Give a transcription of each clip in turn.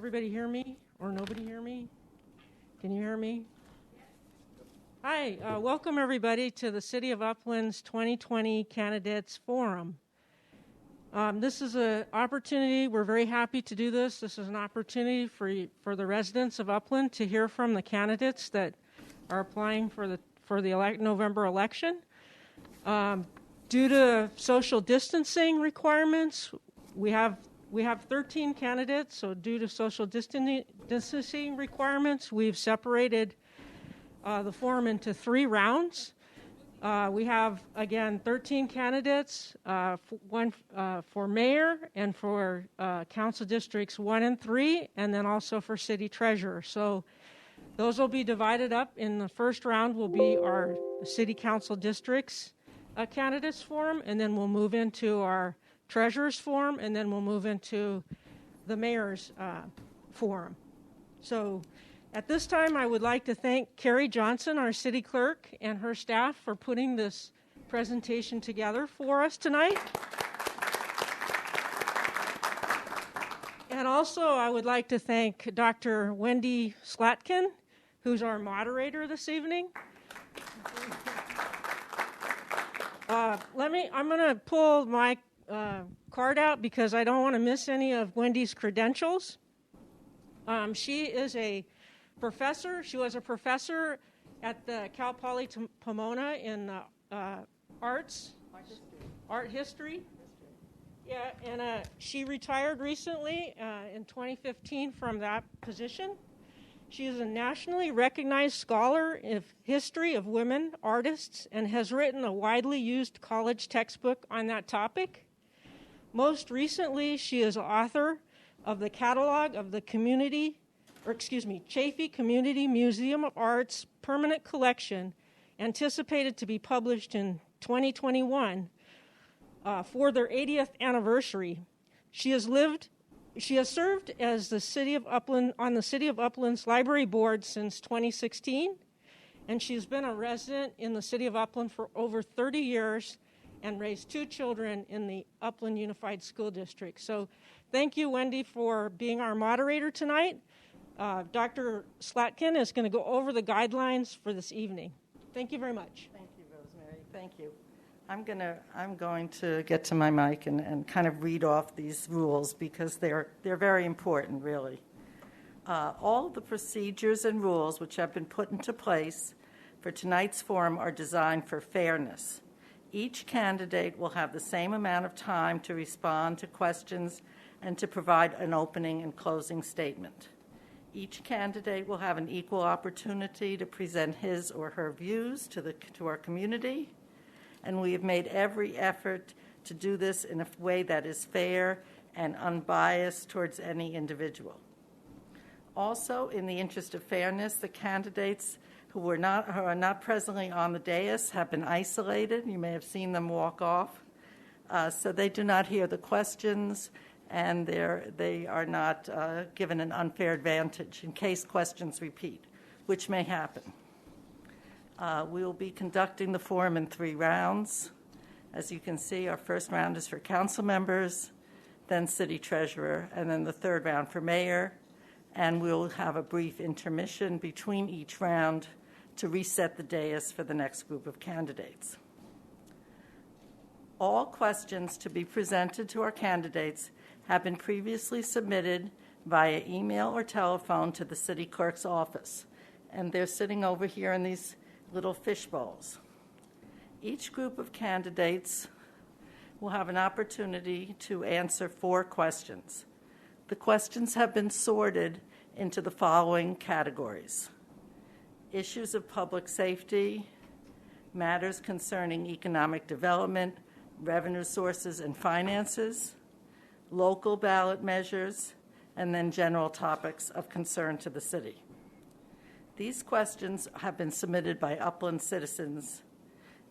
everybody hear me or nobody hear me? Can you hear me? Hi, welcome everybody to the City of Upland's 2020 Candidates Forum. This is an opportunity, we're very happy to do this. This is an opportunity for the residents of Upland to hear from the candidates that are applying for the November election. Due to social distancing requirements, we have 13 candidates, so due to social distancing requirements, we've separated the forum into 3 rounds. We have, again, 13 candidates, one for mayor and for council districts 1 and 3, and then also for city treasurer. So those will be divided up. In the first round will be our city council districts candidates forum, and then we'll move into our treasurer's forum, and then we'll move into the mayor's forum. So at this time, I would like to thank Carrie Johnson, our city clerk, and her staff for putting this presentation together for us tonight. And also, I would like to thank Dr. Wendy Slatkin, who's our moderator this evening. I'm going to pull my card out because I don't want to miss any of Wendy's credentials. She is a professor. She was a professor at the Cal Poly Pomona in art history. Yeah, and she retired recently in 2015 from that position. She is a nationally recognized scholar of history of women artists and has written a widely used college textbook on that topic. Most recently, she is author of the catalog of the Chaffee Community Museum of Art's permanent collection, anticipated to be published in 2021 for their 80th anniversary. She has served as the City of Upland on the City of Upland's Library Board since 2016, and she's been a resident in the City of Upland for over 30 years and raised 2 children in the Upland Unified School District. So thank you, Wendy, for being our moderator tonight. Dr. Slatkin is going to go over the guidelines for this evening. Thank you very much. Thank you, Rosemary. Thank you. I'm going to get to my mic and kind of read off these rules because they're very important, really. All of the procedures and rules which have been put into place for tonight's forum are designed for fairness. Each candidate will have the same amount of time to respond to questions and to provide an opening and closing statement. Each candidate will have an equal opportunity to present his or her views to our community, and we have made every effort to do this in a way that is fair and unbiased towards any individual. Also, in the interest of fairness, the candidates who are not presently on the dais have been isolated. You may have seen them walk off. So they do not hear the questions, and they are not given an unfair advantage in case questions repeat, which may happen. We will be conducting the forum in 3 rounds. As you can see, our first round is for council members, then city treasurer, and then the 3rd round for mayor. And we'll have a brief intermission between each round to reset the dais for the next group of candidates. All questions to be presented to our candidates have been previously submitted via email or telephone to the city clerk's office, and they're sitting over here in these little fish bowls. Each group of candidates will have an opportunity to answer 4 questions. The questions have been sorted into the following categories: issues of public safety, matters concerning economic development, revenue sources and finances, local ballot measures, and then general topics of concern to the city. These questions have been submitted by Upland citizens.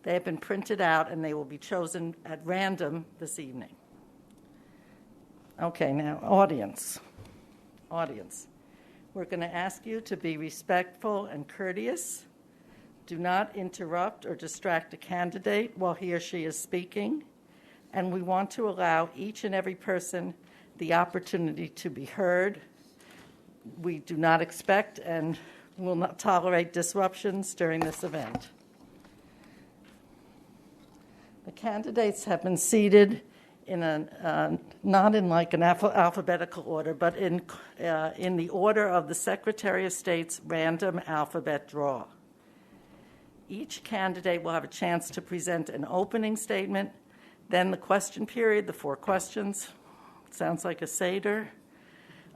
They have been printed out, and they will be chosen at random this evening. Okay, now, audience. We're going to ask you to be respectful and courteous. Do not interrupt or distract a candidate while he or she is speaking. And we want to allow each and every person the opportunity to be heard. we do not expect and will not tolerate disruptions during this event. The candidates have been seated in not in like an alphabetical order, but in the order of the Secretary of State's random alphabet draw. Each candidate will have a chance to present an opening statement, then the question period, the 4 questions. Sounds like a Seder.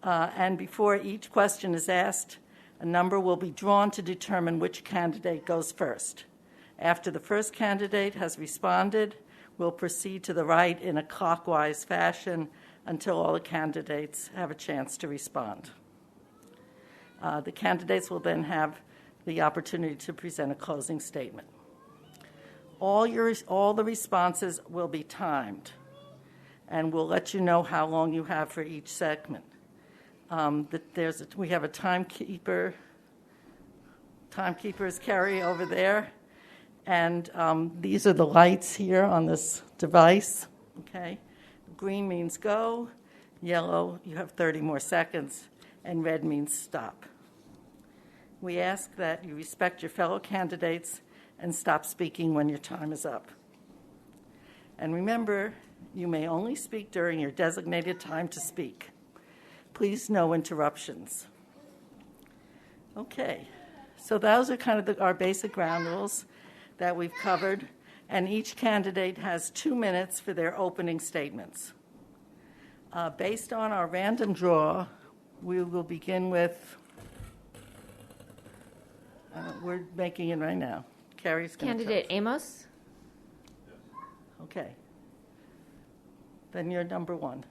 And before each question is asked, a number will be drawn to determine which candidate goes first. After the first candidate has responded, we'll proceed to the right in a clockwise fashion until all the candidates have a chance to respond. The candidates will then have the opportunity to present a closing statement. All the responses will be timed, and we'll let you know how long you have for each segment. We have a timekeeper. Timekeepers carry over there. And these are the lights here on this device, okay? Green means go, yellow, you have 30 more seconds, and red means stop. We ask that you respect your fellow candidates and stop speaking when your time is up. And remember, you may only speak during your designated time to speak. Please, no interruptions. Okay, so those are kind of our basic ground rules that we've covered, and each candidate has 2 minutes for their opening statements. Based on our random draw, we will begin with, we're making it right now. Carrie's going to Candidate Amos. Okay. Then you're number 1.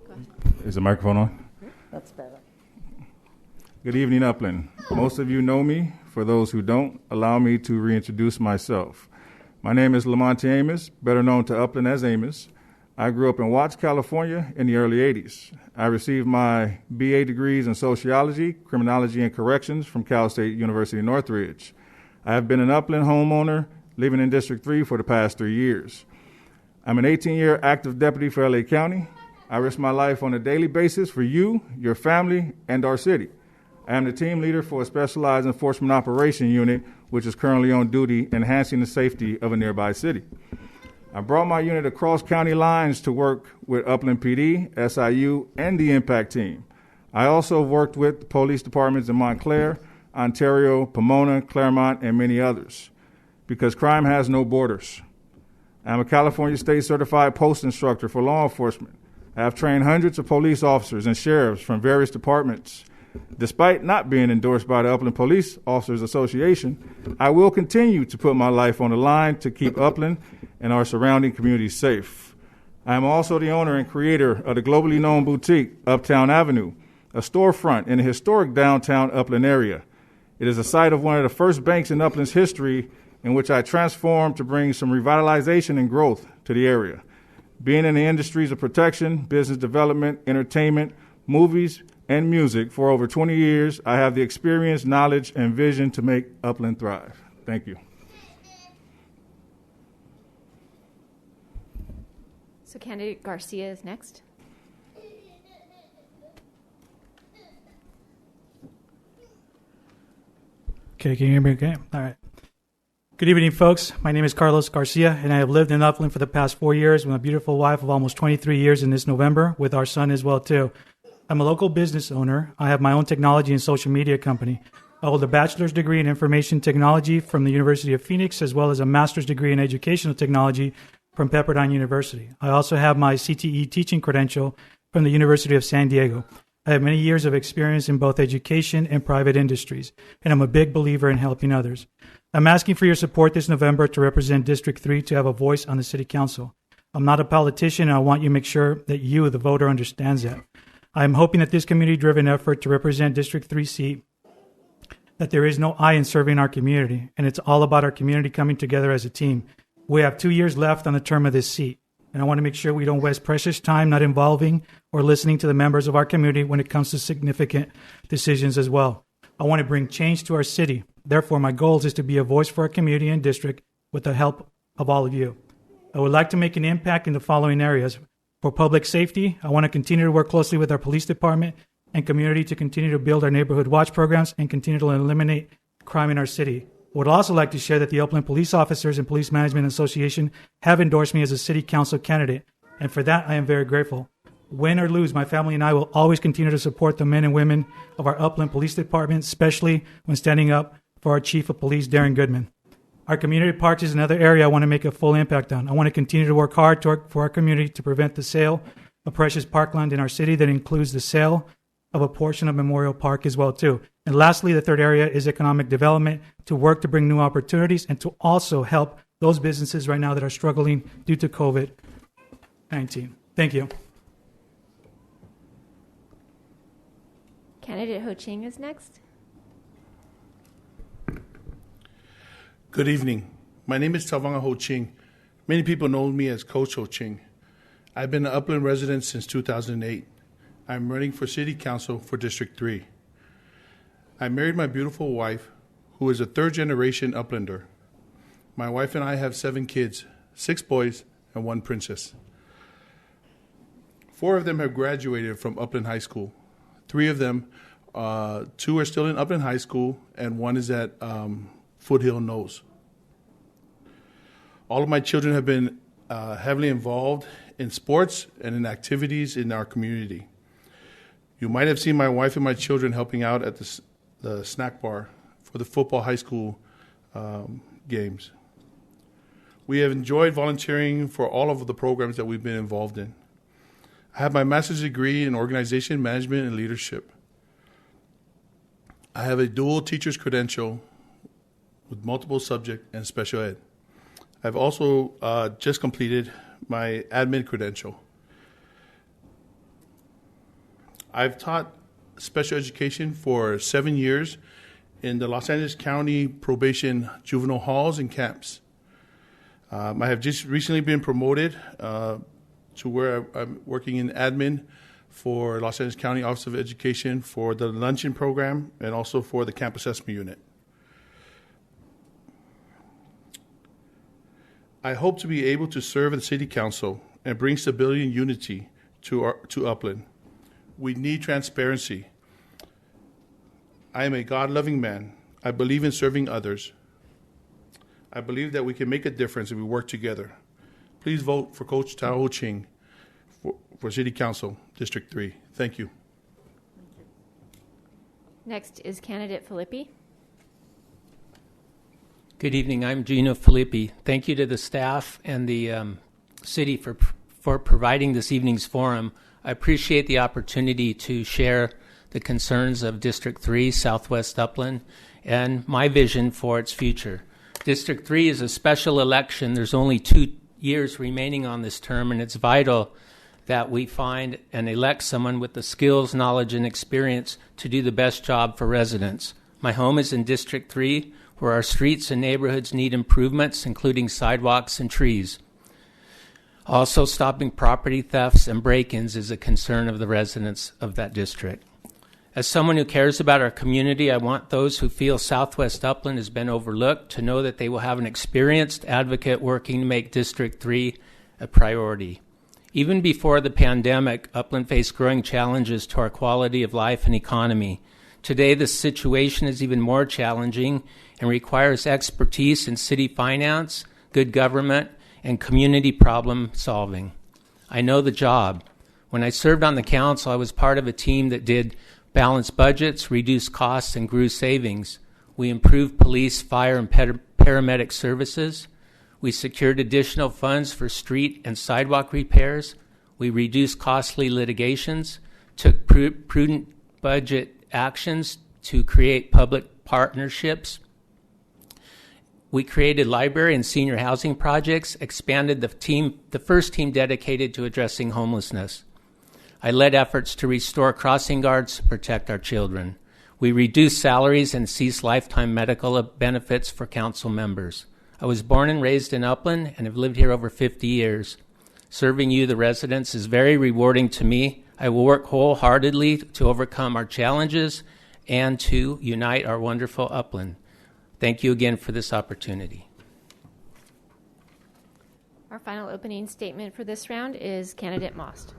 Go ahead. Is the microphone on? That's better. Good evening, Upland. Most of you know me. For those who don't, allow me to reintroduce myself. My name is Lamont Amos, better known to Upland as Amos. I grew up in Watts, California in the early 80s. I received my BA degrees in sociology, criminology, and corrections from Cal State University Northridge. I have been an Upland homeowner living in District 3 for the past 3 years. I'm an 18-year active deputy for LA County. I risk my life on a daily basis for you, your family, and our city. I am the team leader for a specialized enforcement operation unit, which is currently on duty enhancing the safety of a nearby city. I brought my unit across county lines to work with Upland PD, SIU, and the Impact Team. I also worked with the police departments in Montclair, Ontario, Pomona, Claremont, and many others, because crime has no borders. I'm a California State Certified Post Instructor for law enforcement. I have trained hundreds of police officers and sheriffs from various departments. Despite not being endorsed by the Upland Police Officers Association, I will continue to put my life on the line to keep Upland and our surrounding communities safe. I am also the owner and creator of the globally known boutique, Uptown Avenue, a storefront in the historic downtown Upland area. It is a site of one of the first banks in Upland's history, in which I transformed to bring some revitalization and growth to the area. Being in the industries of protection, business development, entertainment, movies, and music for over 20 years, I have the experience, knowledge, and vision to make Upland thrive. Thank you. So Candidate Garcia is next. Okay, can you hear me okay? All right. Good evening, folks. My name is Carlos Garcia, and I have lived in Upland for the past 4 years with my beautiful wife of almost 23 years in this November, with our son as well, too. I'm a local business owner. I have my own technology and social media company. I hold a bachelor's degree in information technology from the University of Phoenix, as well as a master's degree in educational technology from Pepperdine University. I also have my CTE teaching credential from the University of San Diego. I have many years of experience in both education and private industries, and I'm a big believer in helping others. I'm asking for your support this November to represent District 3 to have a voice on the City Council. I'm not a politician, and I want you to make sure that you, the voter, understands that. I am hoping that this community-driven effort to represent District 3 seat, that there is no I in serving our community, and it's all about our community coming together as a team. We have 2 years left on the term of this seat, and I want to make sure we don't waste precious time not involving or listening to the members of our community when it comes to significant decisions as well. I want to bring change to our city. Therefore, my goal is to be a voice for our community and district with the help of all of you. I would like to make an impact in the following areas. For public safety, I want to continue to work closely with our police department and community to continue to build our neighborhood watch programs and continue to eliminate crime in our city. I would also like to share that the Upland Police Officers and Police Management Association have endorsed me as a city council candidate, and for that I am very grateful. Win or lose, my family and I will always continue to support the men and women of our Upland Police Department, especially when standing up for our Chief of Police, Darren Goodman. Our community parks is another area I want to make a full impact on. I want to continue to work hard for our community to prevent the sale of precious parkland in our city. That includes the sale of a portion of Memorial Park as well, too. And lastly, the third area is economic development, to work to bring new opportunities and to also help those businesses right now that are struggling due to COVID-19. Thank you. Candidate Ho Ching is next. Good evening. My name is Tavanga Ho Ching. Many people know me as Coach Ho Ching. I've been an Upland resident since 2008. I'm running for City Council for District 3. I married my beautiful wife, who is a third-generation Uplander. My wife and I have 7 kids, 6 boys and 1 princess. 4 of them have graduated from Upland High School. 3 of them, 2 are still in Upland High School, and 1 is at Foothill Nose. All of my children have been heavily involved in sports and in activities in our community. You might have seen my wife and my children helping out at the snack bar for the football high school games. We have enjoyed volunteering for all of the programs that we've been involved in. I have my master's degree in organization management and leadership. I have a dual teacher's credential with multiple subject and special ed. I've also just completed my admin credential. I've taught special education for 7 years in the Los Angeles County probation juvenile halls and camps. I have just recently been promoted to where I'm working in admin for Los Angeles County Office of Education for the luncheon program and also for the camp assessment unit. I hope to be able to serve at the City Council and bring stability and unity to Upland. We need transparency. I am a God-loving man. I believe in serving others. I believe that we can make a difference if we work together. Please vote for Coach Ho Ching for City Council, District 3. Thank you. Next is candidate Philippi. Good evening. I'm Gino Philippi. Thank you to the staff and the city for providing this evening's forum. I appreciate the opportunity to share the concerns of District 3, Southwest Upland, and my vision for its future. District 3 is a special election. There's only 2 years remaining on this term, and it's vital that we find and elect someone with the skills, knowledge, and experience to do the best job for residents. My home is in District 3, where our streets and neighborhoods need improvements, including sidewalks and trees. Also, stopping property thefts and break-ins is a concern of the residents of that district. As someone who cares about our community, I want those who feel Southwest Upland has been overlooked to know that they will have an experienced advocate working to make District 3 a priority. Even before the pandemic, Upland faced growing challenges to our quality of life and economy. Today, the situation is even more challenging and requires expertise in city finance, good government, and community problem solving. I know the job. When I served on the council, I was part of a team that did balance budgets, reduce costs, and grew savings. We improved police, fire, and paramedic services. We secured additional funds for street and sidewalk repairs. We reduced costly litigations, took prudent budget actions to create public partnerships. We created library and senior housing projects, expanded the first team dedicated to addressing homelessness. I led efforts to restore crossing guards to protect our children. We reduced salaries and ceased lifetime medical benefits for council members. I was born and raised in Upland and have lived here over 50 years. Serving you, the residents, is very rewarding to me. I will work wholeheartedly to overcome our challenges and to unite our wonderful Upland. Thank you again for this opportunity. Our final opening statement for this round is Candidate Most.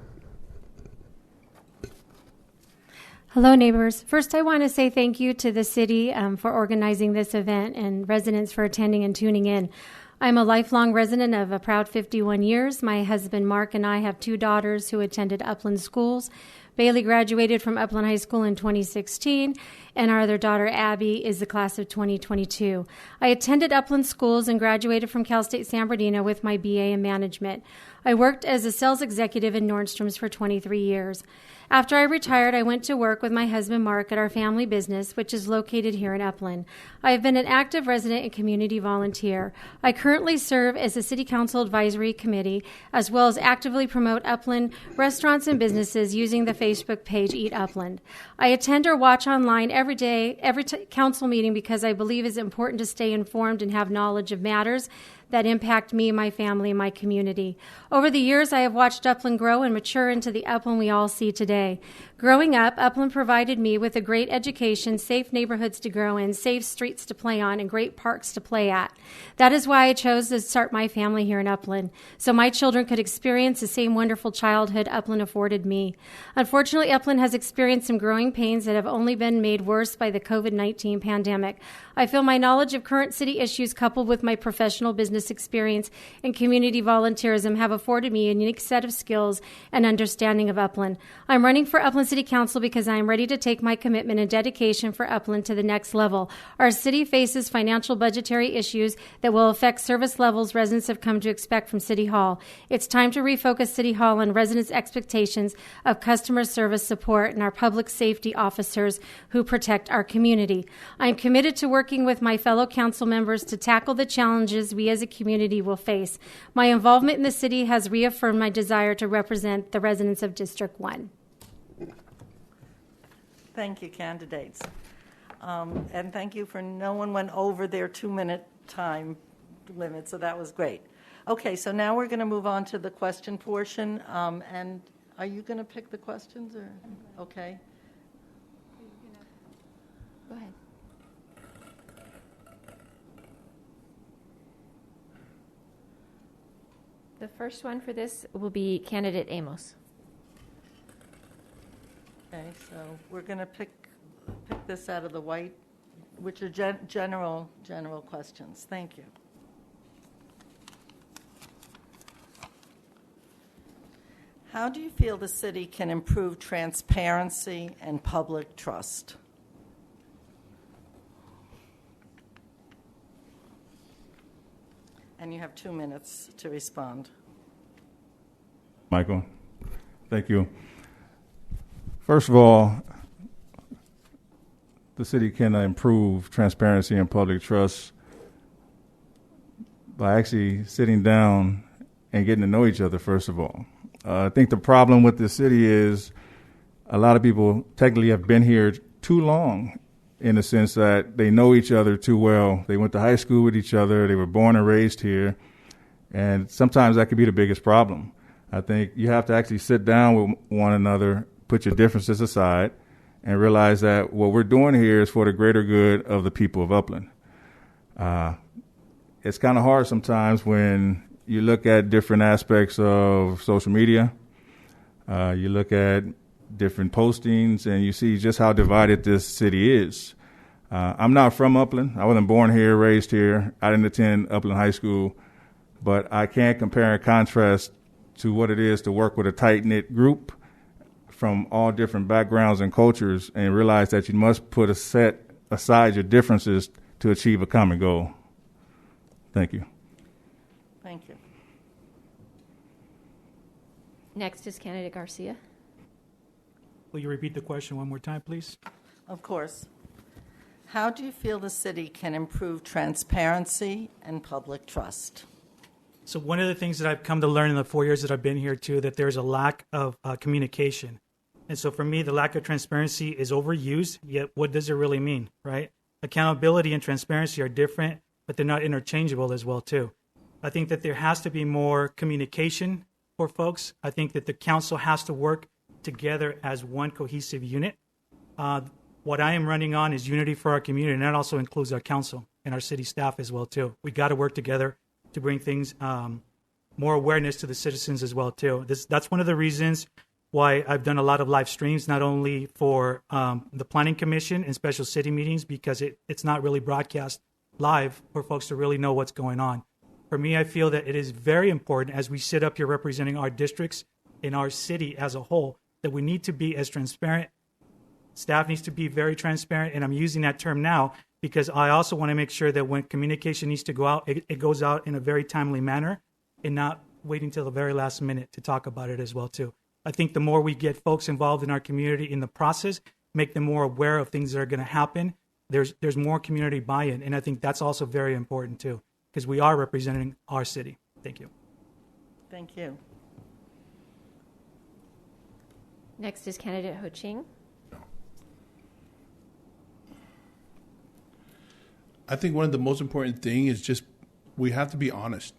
Hello, neighbors. First, I want to say thank you to the city for organizing this event and residents for attending and tuning in. I'm a lifelong resident of a proud 51 years. My husband, Mark, and I have 2 daughters who attended Upland schools. Bailey graduated from Upland High School in 2016, and our other daughter, Abby, is the class of 2022. I attended Upland schools and graduated from Cal State San Bernardino with my BA in management. I worked as a sales executive in Nordstrom's for 23 years. After I retired, I went to work with my husband, Mark, at our family business, which is located here in Upland. I have been an active resident and community volunteer. I currently serve as the City Council Advisory Committee, as well as actively promote Upland restaurants and businesses using the Facebook page Eat Upland. I attend or watch online every day, every council meeting, because I believe it's important to stay informed and have knowledge of matters that impact me, my family, and my community. Over the years, I have watched Upland grow and mature into the Upland we all see today. Growing up, Upland provided me with a great education, safe neighborhoods to grow in, safe streets to play on, and great parks to play at. That is why I chose to start my family here in Upland, so my children could experience the same wonderful childhood Upland afforded me. Unfortunately, Upland has experienced some growing pains that have only been made worse by the COVID-19 pandemic. I feel my knowledge of current city issues coupled with my professional business experience and community volunteerism have afforded me a unique set of skills and understanding of Upland. I'm running for Upland City Council because I am ready to take my commitment and dedication for Upland to the next level. Our city faces financial budgetary issues that will affect service levels residents have come to expect from City Hall. It's time to refocus City Hall on residents' expectations of customer service support and our public safety officers who protect our community. I'm committed to working with my fellow council members to tackle the challenges we as a community will face. My involvement in the city has reaffirmed my desire to represent the residents of District 1. Thank you, candidates. And thank you for no one went over their 2-minute time limit, so that was great. Okay, so now we're going to move on to the question portion. And are you going to pick the questions? Or okay. Go ahead. The first one for this will be Candidate Amos. Okay, so we're going to pick this out of the white, which are general questions. Thank you. How do you feel the city can improve transparency and public trust? And you have 2 minutes to respond. Michael, thank you. First of all, the city can improve transparency and public trust by actually sitting down and getting to know each other, first of all. I think the problem with the city is a lot of people technically have been here too long, in the sense that they know each other too well. They went to high school with each other. They were born and raised here. And sometimes that could be the biggest problem. I think you have to actually sit down with one another, put your differences aside, and realize that what we're doing here is for the greater good of the people of Upland. It's kind of hard sometimes when you look at different aspects of social media, you look at different postings, and you see just how divided this city is. I'm not from Upland. I wasn't born here, raised here. I didn't attend Upland High School, but I can't compare and contrast to what it is to work with a tight-knit group from all different backgrounds and cultures, and realize that you must put aside your differences to achieve a common goal. Thank you. Thank you. Next is Candidate Garcia. Will you repeat the question one more time, please? Of course. How do you feel the city can improve transparency and public trust? So one of the things that I've come to learn in the 4 years that I've been here, too, that there's a lack of communication. And so for me, the lack of transparency is overused, yet what does it really mean, right? Accountability and transparency are different, but they're not interchangeable as well, too. I think that there has to be more communication for folks. I think that the council has to work together as one cohesive unit. What I am running on is unity for our community, and that also includes our council and our city staff as well, too. We got to work together to bring things more awareness to the citizens as well too. That's one of the reasons why I've done a lot of live streams, not only for the Planning Commission and special city meetings, because it's not really broadcast live for folks to really know what's going on. For me, I feel that it is very important as we sit up here representing our districts in our city as a whole, that we need to be as transparent. Staff needs to be very transparent, and I'm using that term now because I also want to make sure that when communication needs to go out, it goes out in a very timely manner and not waiting till the very last minute to talk about it as well too. I think the more we get folks involved in our community in the process, make them more aware of things that are going to happen, there's more community buy-in, and I think that's also very important too, because we are representing our city. Thank you. Thank you. Next is candidate Ho Ching. I think one of the most important thing is just we have to be honest.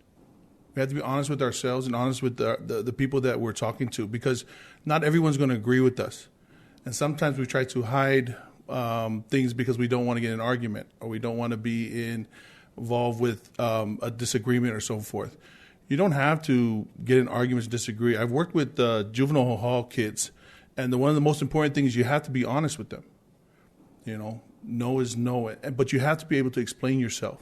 We have to be honest with ourselves and honest with the people that we're talking to, because not everyone's going to agree with us. And sometimes we try to hide things because we don't want to get in an argument, or we don't want to be involved with a disagreement or so forth. You don't have to get in arguments and disagree. I've worked with juvenile hall kids, and one of the most important things is you have to be honest with them. You know, no is no, but you have to be able to explain yourself.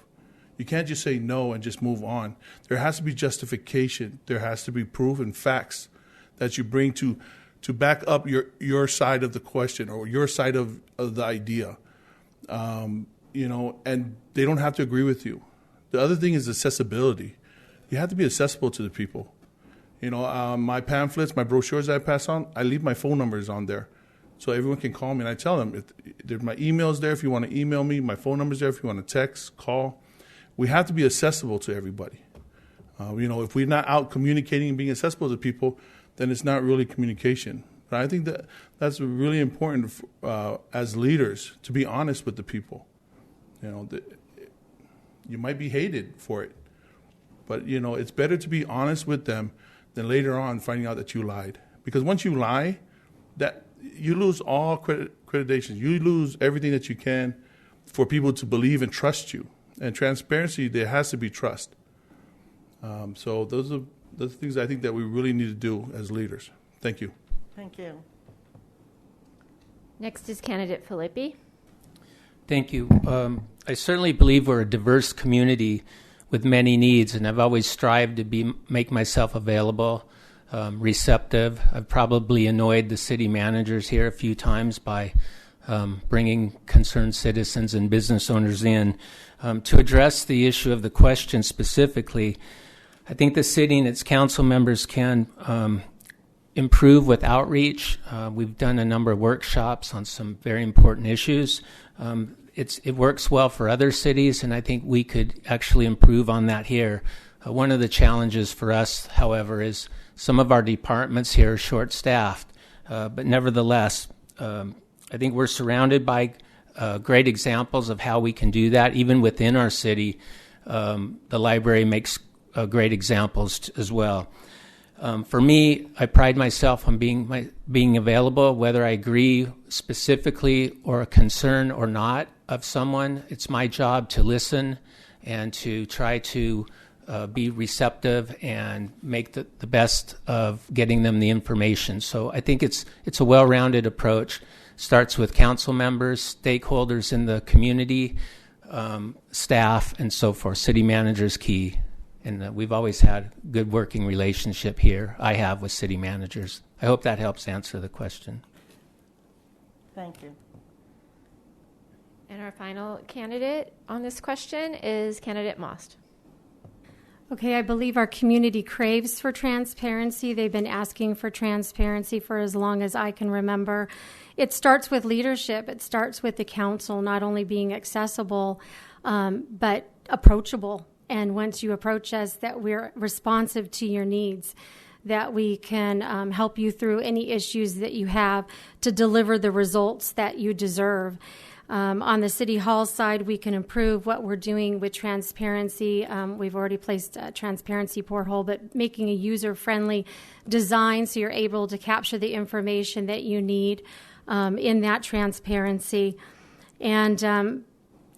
You can't just say no and just move on. There has to be justification. There has to be proof and facts that you bring to back up your side of the question or your side of the idea. You know, and they don't have to agree with you. The other thing is accessibility. You have to be accessible to the people. You know, my pamphlets, my brochures that I pass on, I leave my phone numbers on there so everyone can call me. And I tell them, my email's there if you want to email me. My phone number's there if you want to text, call. We have to be accessible to everybody. You know, if we're not out communicating and being accessible to people, then it's not really communication. But I think that's really important as leaders, to be honest with the people. You know, you might be hated for it, but, you know, it's better to be honest with them than later on finding out that you lied. Because once you lie, that you lose all accreditations. You lose everything that you can for people to believe and trust you. And transparency, there has to be trust. So those are the things I think that we really need to do as leaders. Thank you. Thank you. Next is candidate Philippi. Thank you. I certainly believe we're a diverse community with many needs, and I've always strived to make myself available, receptive. I've probably annoyed the city managers here a few times by bringing concerned citizens and business owners in. To address the issue of the question specifically, I think the city and its council members can improve with outreach. We've done a number of workshops on some very important issues. It works well for other cities, and I think we could actually improve on that here. One of the challenges for us, however, is some of our departments here are short-staffed, but nevertheless, I think we're surrounded by great examples of how we can do that. Even within our city, the library makes great examples as well. For me, I pride myself on being available, whether I agree specifically or a concern or not of someone. It's my job to listen and to try to be receptive and make the best of getting them the information. So I think it's a well-rounded approach. Starts with council members, stakeholders in the community, staff, and so forth. City managers key. And we've always had a good working relationship here, I have, with city managers. I hope that helps answer the question. Thank you. And our final candidate on this question is candidate Most. Okay, I believe our community craves for transparency. They've been asking for transparency for as long as I can remember. It starts with leadership. It starts with the council not only being accessible, but approachable. And once you approach us, that we're responsive to your needs, that we can help you through any issues that you have to deliver the results that you deserve. On the City Hall side, we can improve what we're doing with transparency. We've already placed a transparency porthole, but making a user-friendly design so you're able to capture the information that you need in that transparency. And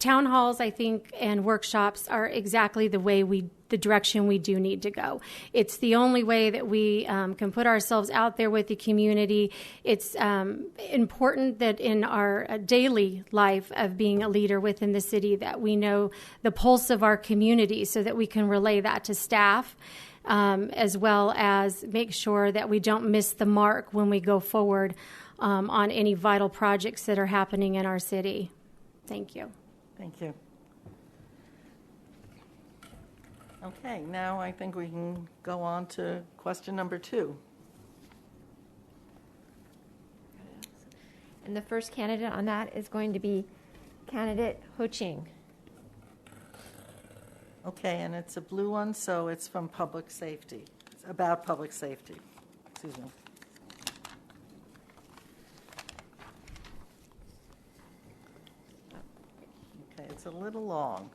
town halls, I think, and workshops are exactly the direction we do need to go. It's the only way that we can put ourselves out there with the community. It's important that in our daily life of being a leader within the city that we know the pulse of our community so that we can relay that to staff, as well as make sure that we don't miss the mark when we go forward on any vital projects that are happening in our city. Thank you. Thank you. Okay, now I think we can go on to question number 2. And the first candidate on that is going to be candidate Ho Ching. Okay, and it's a blue one, so it's from public safety. It's about public safety. Excuse me. Okay, it's a little long.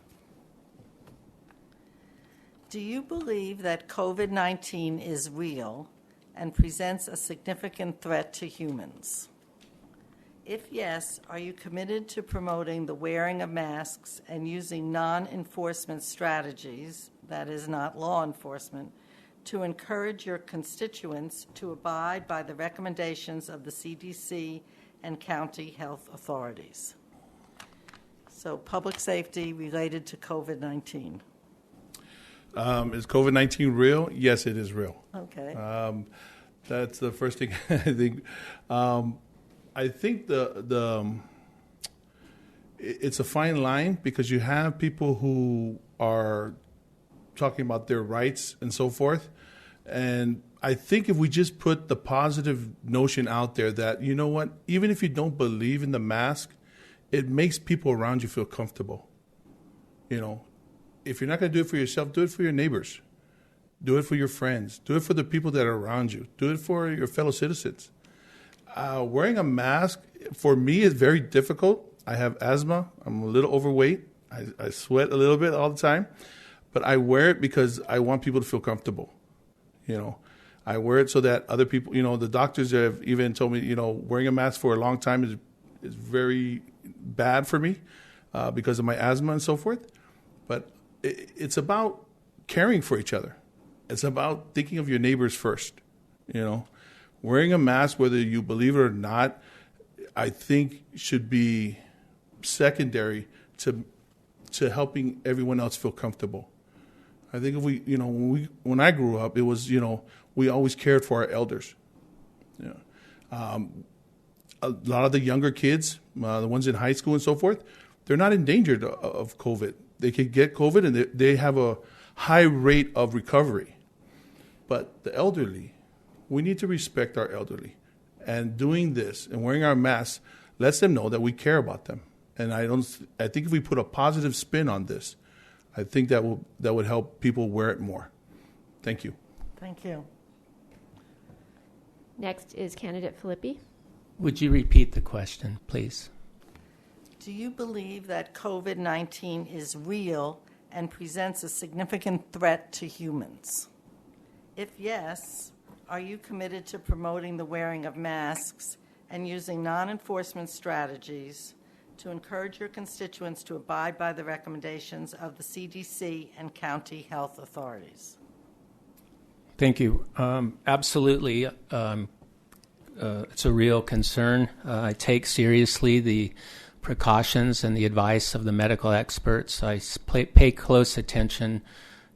Do you believe that COVID-19 is real and presents a significant threat to humans? If yes, are you committed to promoting the wearing of masks and using non-enforcement strategies, that is not law enforcement, to encourage your constituents to abide by the recommendations of the CDC and county health authorities? So public safety related to COVID-19. Is COVID-19 real? Yes, it is real. Okay. That's the first thing I think. I think it's a fine line because you have people who are talking about their rights and so forth. And I think if we just put the positive notion out there that, you know what, even if you don't believe in the mask, it makes people around you feel comfortable. You know, if you're not going to do it for yourself, do it for your neighbors. Do it for your friends. Do it for the people that are around you. Do it for your fellow citizens. Wearing a mask, for me, is very difficult. I have asthma. I'm a little overweight. I sweat a little bit all the time. But I wear it because I want people to feel comfortable. You know, I wear it so that other people, you know, the doctors have even told me, you know, wearing a mask for a long time is very bad for me because of my asthma and so forth. But it's about caring for each other. It's about thinking of your neighbors first, you know. Wearing a mask, whether you believe it or not, I think should be secondary to helping everyone else feel comfortable. I think if we, you know, when I grew up, it was, you know, we always cared for our elders. You know, a lot of the younger kids, the ones in high school and so forth, they're not endangered of COVID. They can get COVID and they have a high rate of recovery. But the elderly, we need to respect our elderly. And doing this and wearing our masks lets them know that we care about them. And I think if we put a positive spin on this, I think that would help people wear it more. Thank you. Thank you. Next is candidate Philippi. Would you repeat the question, please? Do you believe that COVID-19 is real and presents a significant threat to humans? If yes, are you committed to promoting the wearing of masks and using non-enforcement strategies to encourage your constituents to abide by the recommendations of the CDC and county health authorities? Thank you. Absolutely. It's a real concern. I take seriously the precautions and the advice of the medical experts. I pay close attention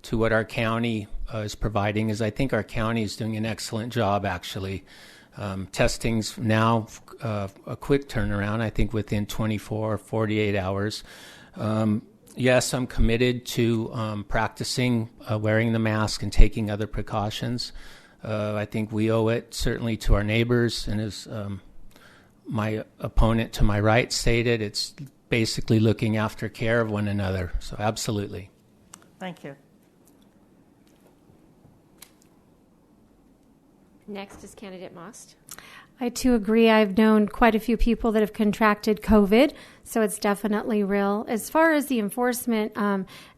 to what our county is providing, as I think our county is doing an excellent job, actually. Testing's now a quick turnaround, I think within 24 or 48 hours. Yes, I'm committed to practicing wearing the mask and taking other precautions. I think we owe it certainly to our neighbors, and as my opponent to my right stated, it's basically looking after care of one another. So absolutely. Thank you. Next is candidate Most. I too agree. I've known quite a few people that have contracted COVID, So it's definitely real. As far as the enforcement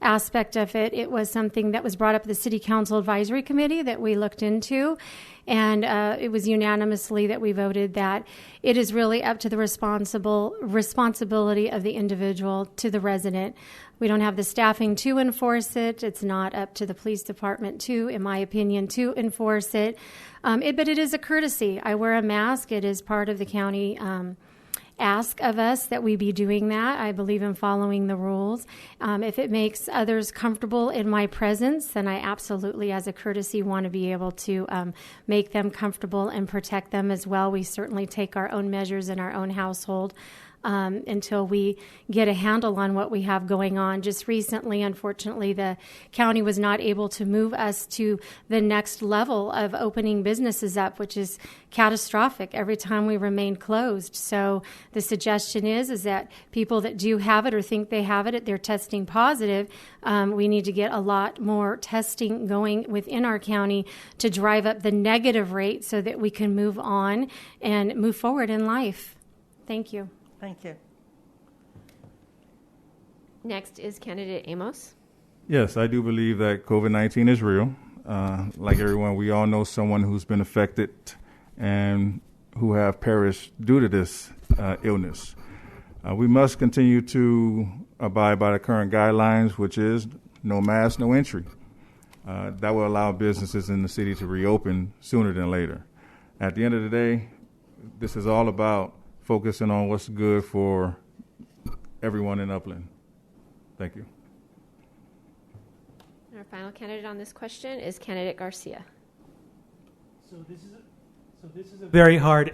aspect of it, it was something that was brought up at the City Council Advisory Committee that we looked into. And it was unanimously that we voted that it is really up to the responsibility of the individual to the resident. We don't have the staffing to enforce it. It's not up to the police department to, in my opinion, to enforce it. But it is a courtesy. I wear a mask. It is part of the county ask of us that we be doing that. I believe in following the rules. If it makes others comfortable in my presence, then I absolutely, as a courtesy, want to be able to make them comfortable and protect them as well. We certainly take our own measures in our own household until we get a handle on what we have going on. Just recently, unfortunately, the county was not able to move us to the next level of opening businesses up, which is catastrophic every time we remain closed. So the suggestion is that people that do have it or think they have it, they're testing positive. We need to get a lot more testing going within our county to drive up the negative rate so that we can move on and move forward in life. Thank you. Thank you. Next is candidate Amos. Yes, I do believe that COVID-19 is real. Like everyone, we all know someone who's been affected and who have perished due to this illness. We must continue to abide by the current guidelines, which is no mask, no entry. That will allow businesses in the city to reopen sooner than later. At the end of the day, this is all about focusing on what's good for everyone in Upland. Thank you. And our final candidate on this question is candidate Garcia. So this is a very hard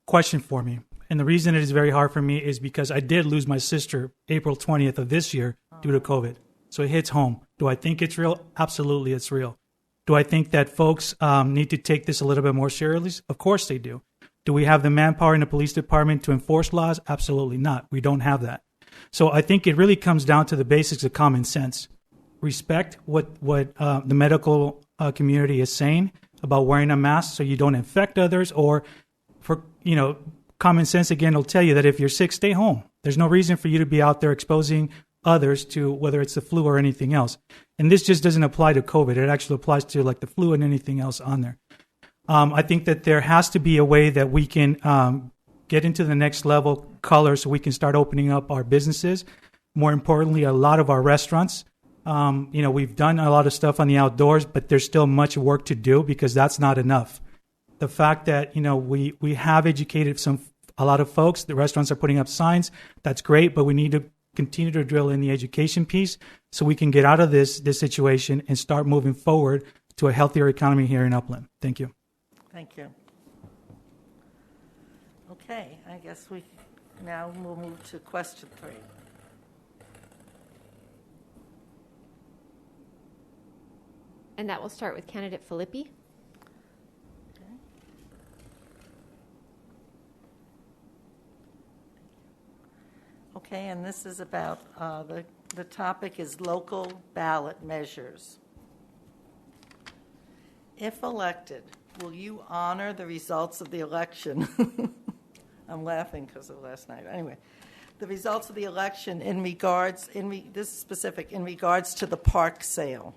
question for me. And the reason it is very hard for me is because I did lose my sister April 20th of this year due to COVID. So it hits home. Do I think it's real? Absolutely, it's real. Do I think that folks need to take this a little bit more seriously? Of course they do. Do we have the manpower in the police department to enforce laws? Absolutely not. We don't have that. So I think it really comes down to the basics of common sense. Respect what the medical community is saying about wearing a mask so you don't infect others, or for, common sense, again, will tell you that if you're sick, stay home. There's no reason for you to be out there exposing others to whether it's the flu or anything else. And this just doesn't apply to COVID. It actually applies to like the flu and anything else on there. I think that there has to be a way that we can get into the next level color so we can start opening up our businesses. More importantly, a lot of our restaurants. We've done a lot of stuff on the outdoors, but there's still much work to do because that's not enough. The fact that, we have educated a lot of folks, the restaurants are putting up signs, that's great, but we need to continue to drill in the education piece so we can get out of this situation and start moving forward to a healthier economy here in Upland. Thank you. Thank you. Okay, I guess we now will move to question 3. And that will start with candidate Philippi. Okay, and this is about, the topic is local ballot measures. If elected, will you honor the results of the election? I'm laughing because of last night. Anyway, the results of the election in regards, this is specific, in regards to the park sale.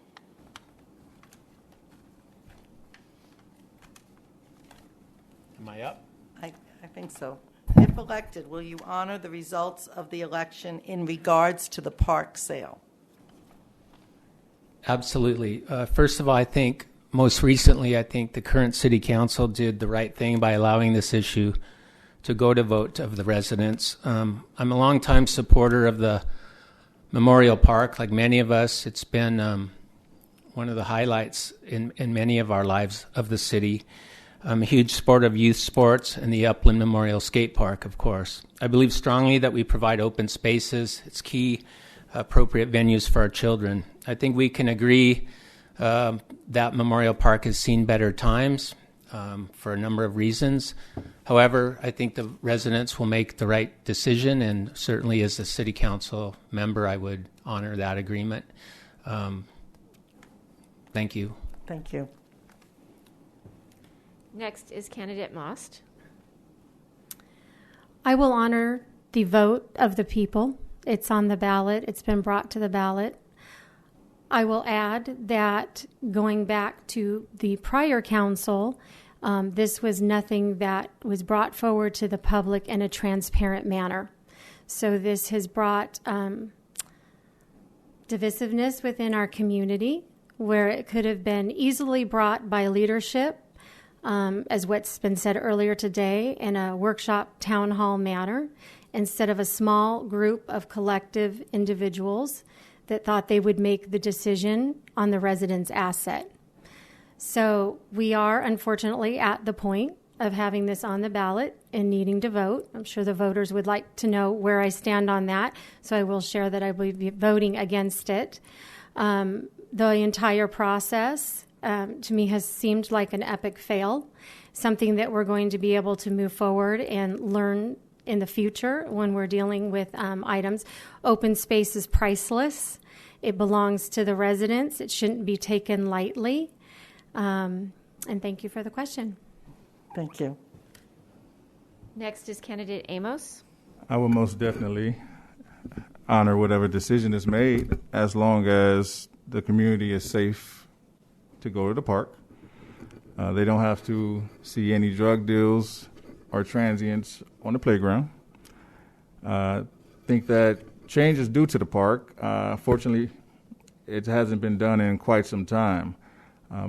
Am I up? I think so. If elected, will you honor the results of the election in regards to the park sale? Absolutely. First of all, I think most recently, I think the current city council did the right thing by allowing this issue to go to vote of the residents. I'm a longtime supporter of the Memorial Park. Like many of us, it's been one of the highlights in many of our lives of the city. I'm a huge supporter of youth sports and the Upland Memorial Skate Park, of course. I believe strongly that we provide open spaces. It's key, appropriate venues for our children. I think we can agree that Memorial Park has seen better times for a number of reasons. However, I think the residents will make the right decision, and certainly as a city council member, I would honor that agreement. Thank you. Thank you. Next is candidate Most. I will honor the vote of the people. It's on the ballot. It's been brought to the ballot. I will add that going back to the prior council, this was nothing that was brought forward to the public in a transparent manner. So this has brought divisiveness within our community, where it could have been easily brought by leadership, as what's been said earlier today, in a workshop town hall manner, instead of a small group of collective individuals that thought they would make the decision on the residents' asset. So we are unfortunately at the point of having this on the ballot and needing to vote. I'm sure the voters would like to know where I stand on that, so I will share that I will be voting against it. The entire process, to me, has seemed like an epic fail, something that we're going to be able to move forward and learn in the future when we're dealing with items. Open space is priceless. It belongs to the residents. It shouldn't be taken lightly. And thank you for the question. Thank you. Next is candidate Amos. I will most definitely honor whatever decision is made as long as the community is safe to go to the park. They don't have to see any drug deals or transients on the playground. I think that change is due to the park. Fortunately, it hasn't been done in quite some time.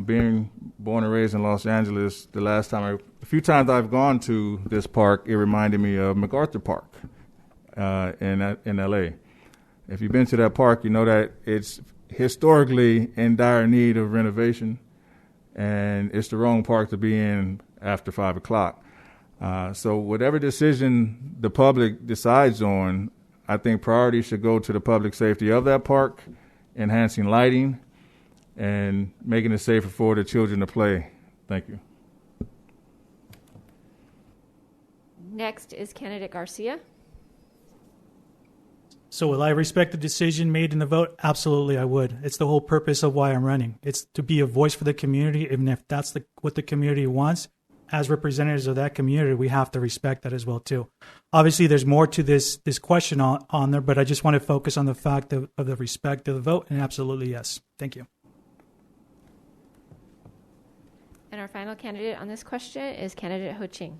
Being born and raised in Los Angeles, a few times I've gone to this park, it reminded me of MacArthur Park in LA. If you've been to that park, you know that it's historically in dire need of renovation, and it's the wrong park to be in after 5 o'clock. So whatever decision the public decides on, I think priority should go to the public safety of that park, enhancing lighting, and making it safer for the children to play. Thank you. Next is candidate Garcia. So will I respect the decision made in the vote? Absolutely, I would. It's the whole purpose of why I'm running. It's to be a voice for the community, even if that's what the community wants. As representatives of that community, we have to respect that as well, too. Obviously, there's more to this question on there, but I just want to focus on the fact of the respect of the vote, and absolutely yes. Thank you. And our final candidate on this question is candidate Ho Ching.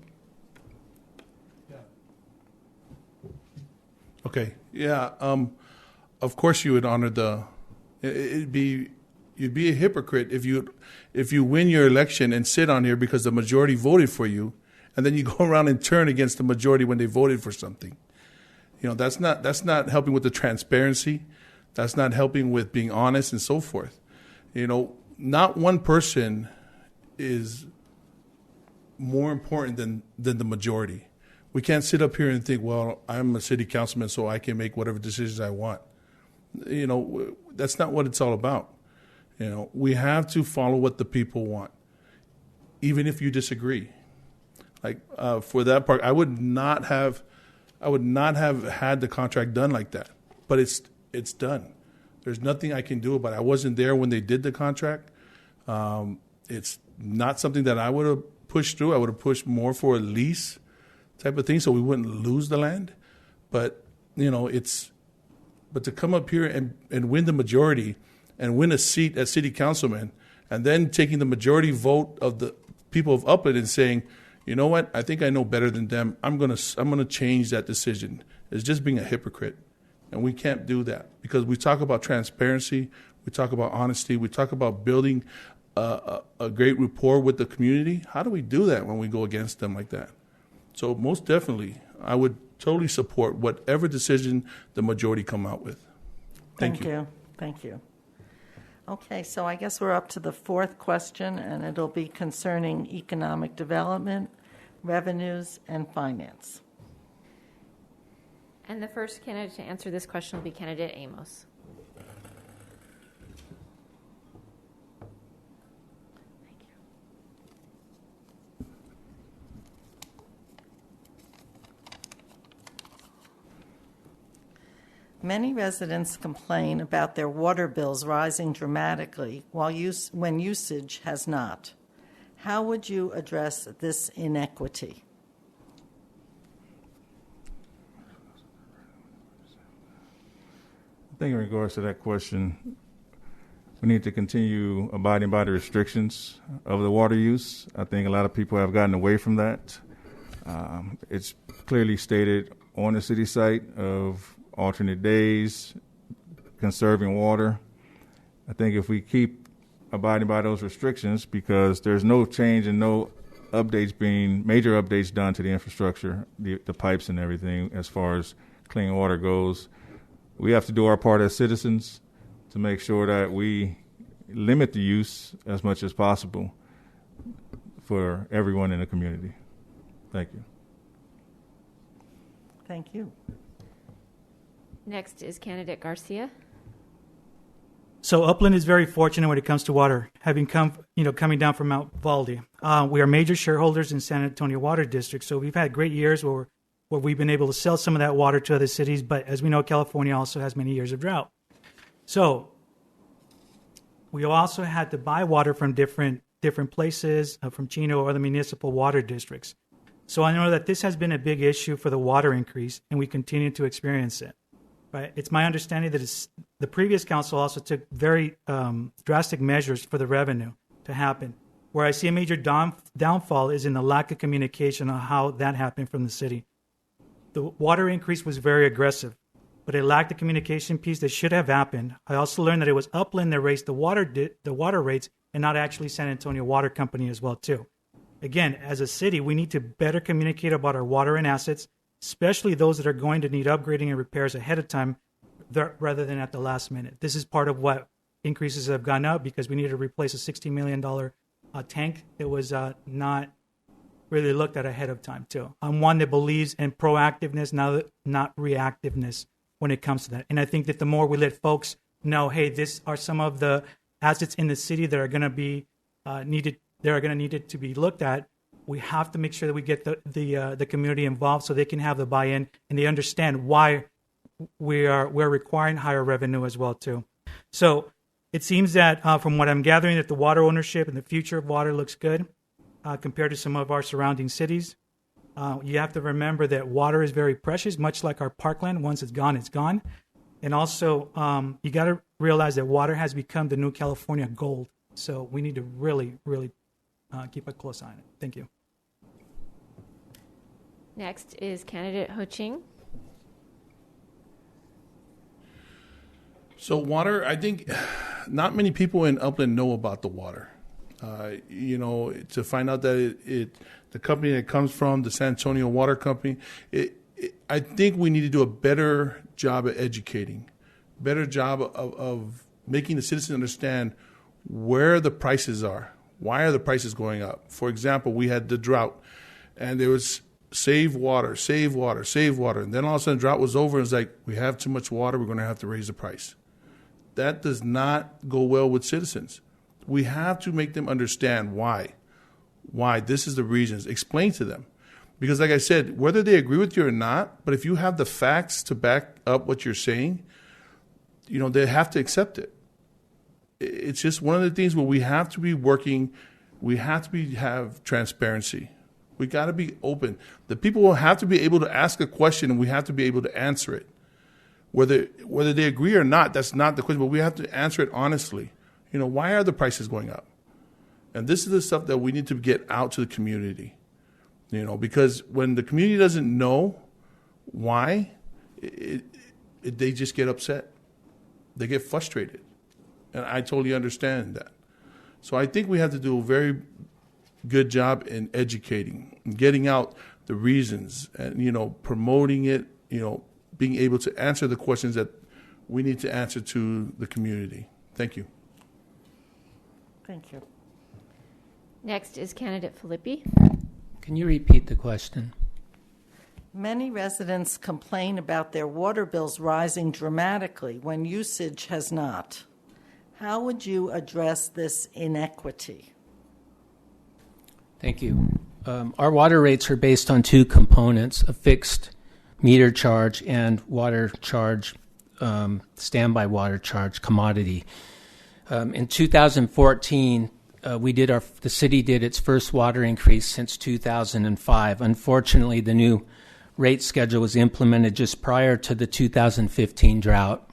Okay. Yeah. Of course, you would honor you'd be a hypocrite if you win your election and sit on here because the majority voted for you, and then you go around and turn against the majority when they voted for something. You know, that's not helping with the transparency. That's not helping with being honest and so forth. You know, not one person is more important than the majority. We can't sit up here and think, well, I'm a city councilman, so I can make whatever decisions I want. You know, that's not what it's all about. You know, we have to follow what the people want, even if you disagree. Like for that part, I would not have had the contract done like that. But it's done. There's nothing I can do about it. I wasn't there when they did the contract. It's not something that I would have pushed through. I would have pushed more for a lease type of thing, so we wouldn't lose the land. But you know, but to come up here and win the majority and win a seat as city councilman, and then taking the majority vote of the people of Upland and saying, you know what, I think I know better than them. I'm gonna change that decision. It's just being a hypocrite, and we can't do that because we talk about transparency, we talk about honesty, we talk about building a great rapport with the community. How do we do that when we go against them like that? So most definitely, I would totally support whatever decision the majority come out with. Thank you. Thank you. Okay, so I guess we're up to the fourth question, and it'll be concerning economic development, revenues, and finance. And the first candidate to answer this question will be candidate Amos. Many residents complain about their water bills rising dramatically when usage has not. How would you address this inequity? think in regards to that question, we need to continue abiding by the restrictions of the water use. I think a lot of people have gotten away from that. It's clearly stated on the city site of alternate days, conserving water. I think if we keep abiding by those restrictions, because there's no change and no major updates done to the infrastructure, the pipes and everything as far as clean water goes, we have to do our part as citizens to make sure that we limit the use as much as possible for everyone in the community. Thank you. Thank you. Next is candidate Garcia. So Upland is very fortunate when it comes to water, having coming down from Mount Valdi. We are major shareholders in San Antonio Water District, so we've had great years where we've been able to sell some of that water to other cities, but as we know, California also has many years of drought. So we also had to buy water from different places, from Chino or other municipal water districts. So I know that this has been a big issue for the water increase, and we continue to experience it. Right? It's my understanding that the previous council also took very drastic measures for the revenue to happen. Where I see a major downfall is in the lack of communication on how that happened from the city. The water increase was very aggressive, but it lacked the communication piece that should have happened. I also learned that it was Upland that raised the water rates and not actually San Antonio Water Company as well too. Again, as a city, we need to better communicate about our water and assets, especially those that are going to need upgrading and repairs ahead of time rather than at the last minute. This is part of what increases have gone up because we need to replace a $60 million tank that was not really looked at ahead of time too. I'm one that believes in proactiveness, not reactiveness when it comes to that. And I think that the more we let folks know, hey, these are some of the assets in the city that are going to be needed to be looked at, we have to make sure that we get the community involved so they can have the buy-in and they understand why we're requiring higher revenue as well too. So it seems that from what I'm gathering, that the water ownership and the future of water looks good compared to some of our surrounding cities. You have to remember that water is very precious, much like our parkland. Once it's gone, it's gone. And also, you got to realize that water has become the new California gold. So we need to really, really keep a close eye on it. Thank you. Next is candidate Ho Ching. So water, I think not many people in Upland know about the water. To find out that the company that it comes from, the San Antonio Water Company, I think we need to do a better job at educating, better job of making the citizens understand where the prices are. Why are the prices going up? For example, we had the drought, and there was save water, save water, save water. And then all of a sudden, drought was over, and it's like, we have too much water, we're going to have to raise the price. That does not go well with citizens. We have to make them understand why. Why? This is the reasons. Explain to them. Because like I said, whether they agree with you or not, but if you have the facts to back up what you're saying, they have to accept it. It's just one of the things where we have to be working, we have to have transparency. We got to be open. The people will have to be able to ask a question, and we have to be able to answer it. Whether they agree or not, that's not the question, but we have to answer it honestly. Why are the prices going up? And this is the stuff that we need to get out to the community. Because when the community doesn't know why, they just get upset. They get frustrated. And I totally understand that. So I think we have to do a very good job in educating, getting out the reasons, and promoting it, being able to answer the questions that we need to answer to the community. Thank you. Thank you. Next is candidate Philippi. Can you repeat the question? Many residents complain about their water bills rising dramatically when usage has not. How would you address this inequity? Thank you. Our water rates are based on two components, a fixed meter charge and water charge, standby water charge commodity. In 2014, the city did its first water increase since 2005. Unfortunately, the new rate schedule was implemented just prior to the 2015 drought.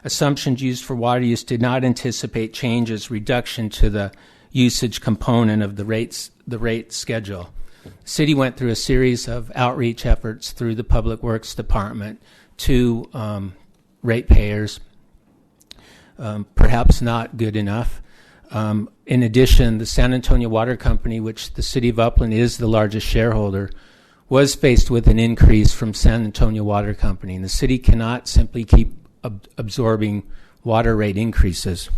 assumptions used for water use did not anticipate changes, reduction to the usage component of the rate schedule. The city went through a series of outreach efforts through the Public Works Department to ratepayers, perhaps not good enough. In addition, the San Antonio Water Company, which the City of Upland is the largest shareholder, was faced with an increase from San Antonio Water Company, and the city cannot simply keep absorbing water rate increases.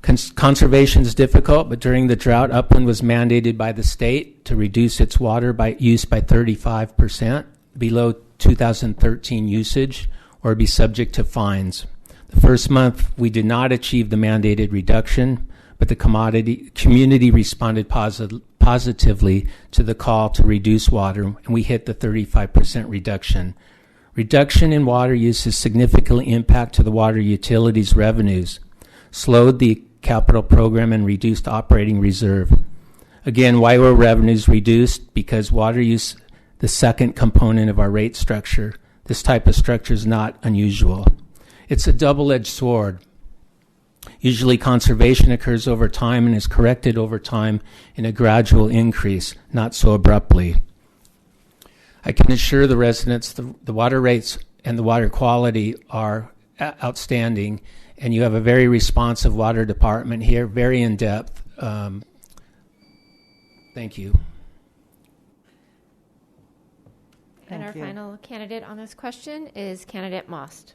Conservation is difficult, but during the drought, Upland was mandated by the state to reduce its water use by 35% below 2013 usage or be subject to fines. The first month, we did not achieve the mandated reduction, but the community responded positively to the call to reduce water, and we hit the 35% reduction. Reduction in water use has significantly impacted the water utilities revenues, slowed the capital program, and reduced operating reserve. Again, why were revenues reduced? Because water use, the second component of our rate structure, this type of structure is not unusual. It's a double-edged sword. Usually conservation occurs over time and is corrected over time in a gradual increase, not so abruptly. I can assure the residents the water rates and the water quality are outstanding, and you have a very responsive water department here, very in-depth. Thank you. And our Thank you. final candidate on this question is candidate Most.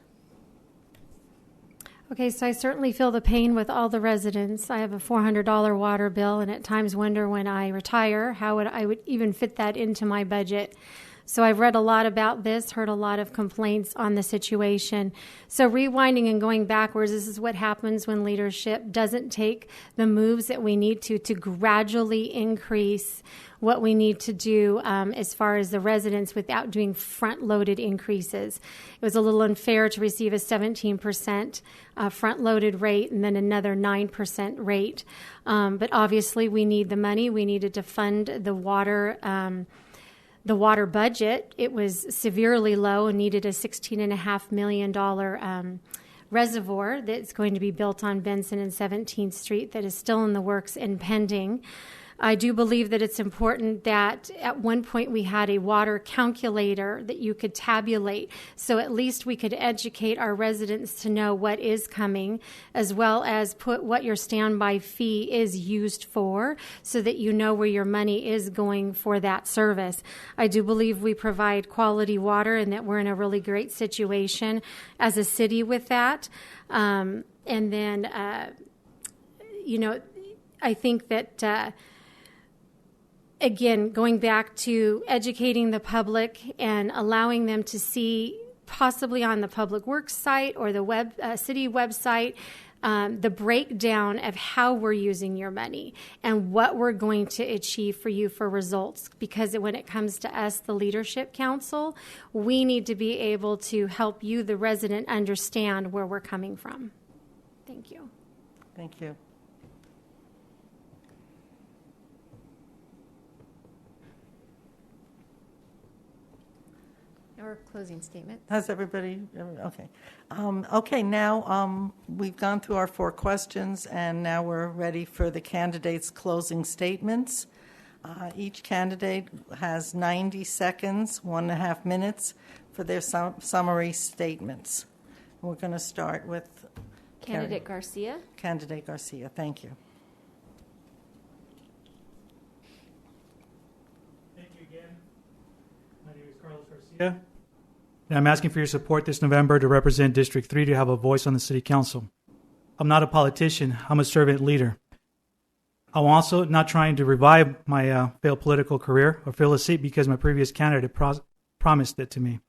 Okay, so I certainly feel the pain with all the residents. I have a $400 water bill, and at times wonder when I retire how I would even fit that into my budget. So I've read a lot about this, heard a lot of complaints on the situation. So rewinding and going backwards, this is what happens when leadership doesn't take the moves that we need to gradually increase what we need to do as far as the residents without doing front-loaded increases. It was a little unfair to receive a 17% front-loaded rate and then another 9% rate. But obviously we need the money. We needed to fund the water budget. It was severely low and needed a $16.5 million reservoir that's going to be built on Benson and 17th Street that is still in the works and pending. I do believe that it's important that at one point we had a water calculator that you could tabulate, so at least we could educate our residents to know what is coming, as well as put what your standby fee is used for, so that you know where your money is going for that service. I do believe we provide quality water and that we're in a really great situation as a city with that. And then, I think that again, going back to educating the public and allowing them to see, possibly on the Public Works site or the city website, the breakdown of how we're using your money and what we're going to achieve for you for results. Because when it comes to us, the Leadership Council, we need to be able to help you, the resident, understand where we're coming from. Thank you. Thank you. Our closing statement. Has everybody, okay. Okay, now we've gone through our 4 questions, and now we're ready for the candidates' closing statements. Each candidate has 90 seconds, 1.5 minutes, for their summary statements. We're going to start with Candidate Garcia. Candidate Garcia, thank you. Thank you again. My name is Carlos Garcia, and I'm asking for your support this November to represent District 3 to have a voice on the City Council. I'm not a politician. I'm a servant leader. I'm also not trying to revive my failed political career or fill a seat because my previous candidate promised it to me.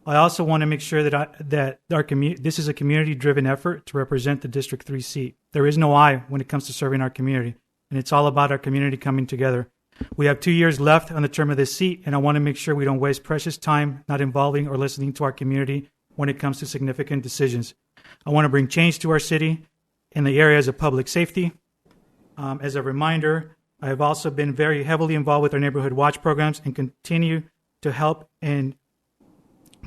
I also want to make sure that this is a community-driven effort to represent the District 3 seat. There is no I when it comes to serving our community, and it's all about our community coming together. We have 2 years left on the term of this seat, and I want to make sure we don't waste precious time not involving or listening to our community when it comes to significant decisions. I want to bring change to our city in the areas of public safety. As a reminder, I have also been very heavily involved with our neighborhood watch programs and continue to help and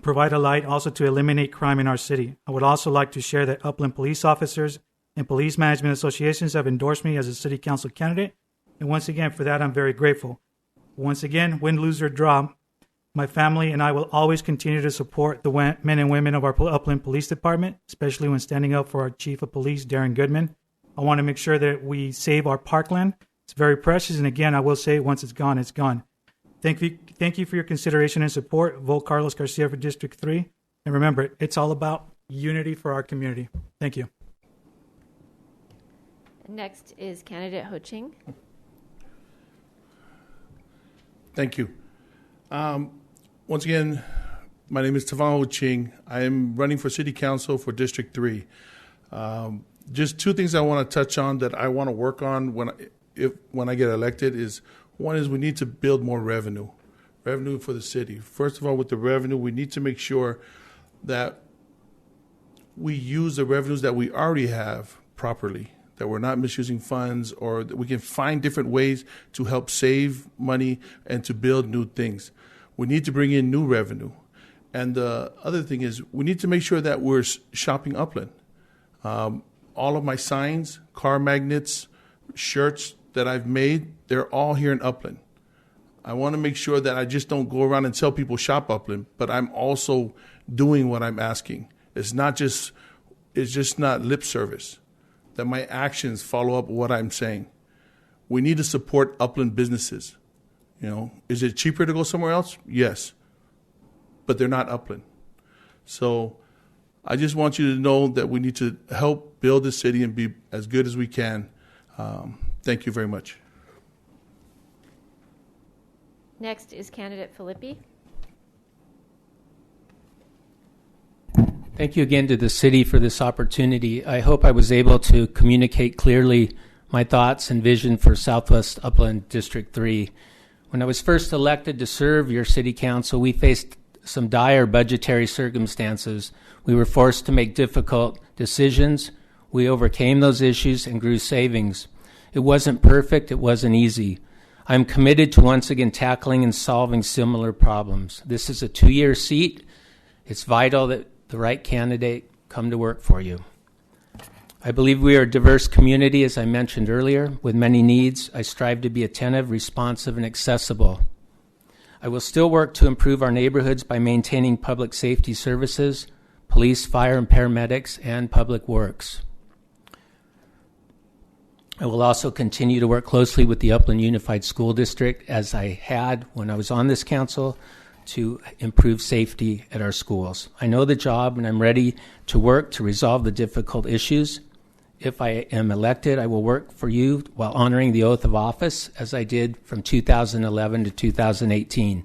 provide a light, also to eliminate crime in our city. I would also like to share that Upland police officers and police management associations have endorsed me as a city council candidate. And once again, for that, I'm very grateful. Once again, win, lose, or draw, my family and I will always continue to support the men and women of our Upland Police Department, especially when standing up for our Chief of Police, Darren Goodman. I want to make sure that we save our parkland. It's very precious, and again, I will say, once it's gone, it's gone. Thank you for your consideration and support. Vote Carlos Garcia for District 3. And remember, it's all about unity for our community. Thank you. Next is candidate Ho Ching. Thank you. Once again, my name is Ho Ching. I am running for City Council for District 3. Just two things I want to touch on that I want to work on when I get elected is, one is we need to build more revenue for the city. First of all, with the revenue, we need to make sure that we use the revenues that we already have properly, that we're not misusing funds, or that we can find different ways to help save money and to build new things. We need to bring in new revenue. And the other thing is we need to make sure that we're shopping Upland. All of my signs, car magnets, shirts that I've made, they're all here in Upland. I want to make sure that I just don't go around and tell people shop Upland, but I'm also doing what I'm asking. It's just not lip service, that my actions follow up what I'm saying. We need to support Upland businesses. You know, is it cheaper to go somewhere else? Yes, but they're not Upland. So I just want you to know that we need to help build the city and be as good as we can. Thank you very much. Next is candidate Philippi. Thank you again to the city for this opportunity. I hope I was able to communicate clearly my thoughts and vision for Southwest Upland District 3. When I was first elected to serve your city council, we faced some dire budgetary circumstances. We were forced to make difficult decisions. We overcame those issues and grew savings. It wasn't perfect. It wasn't easy. I'm committed to once again tackling and solving similar problems. This is a 2-year seat. It's vital that the right candidate come to work for you. I believe we are a diverse community, as I mentioned earlier, with many needs. I strive to be attentive, responsive, and accessible. I will still work to improve our neighborhoods by maintaining public safety services, police, fire, and paramedics, and public works. I will also continue to work closely with the Upland Unified School District, as I had when I was on this council, to improve safety at our schools. I know the job, and I'm ready to work to resolve the difficult issues. If I am elected, I will work for you while honoring the oath of office, as I did from 2011 to 2018.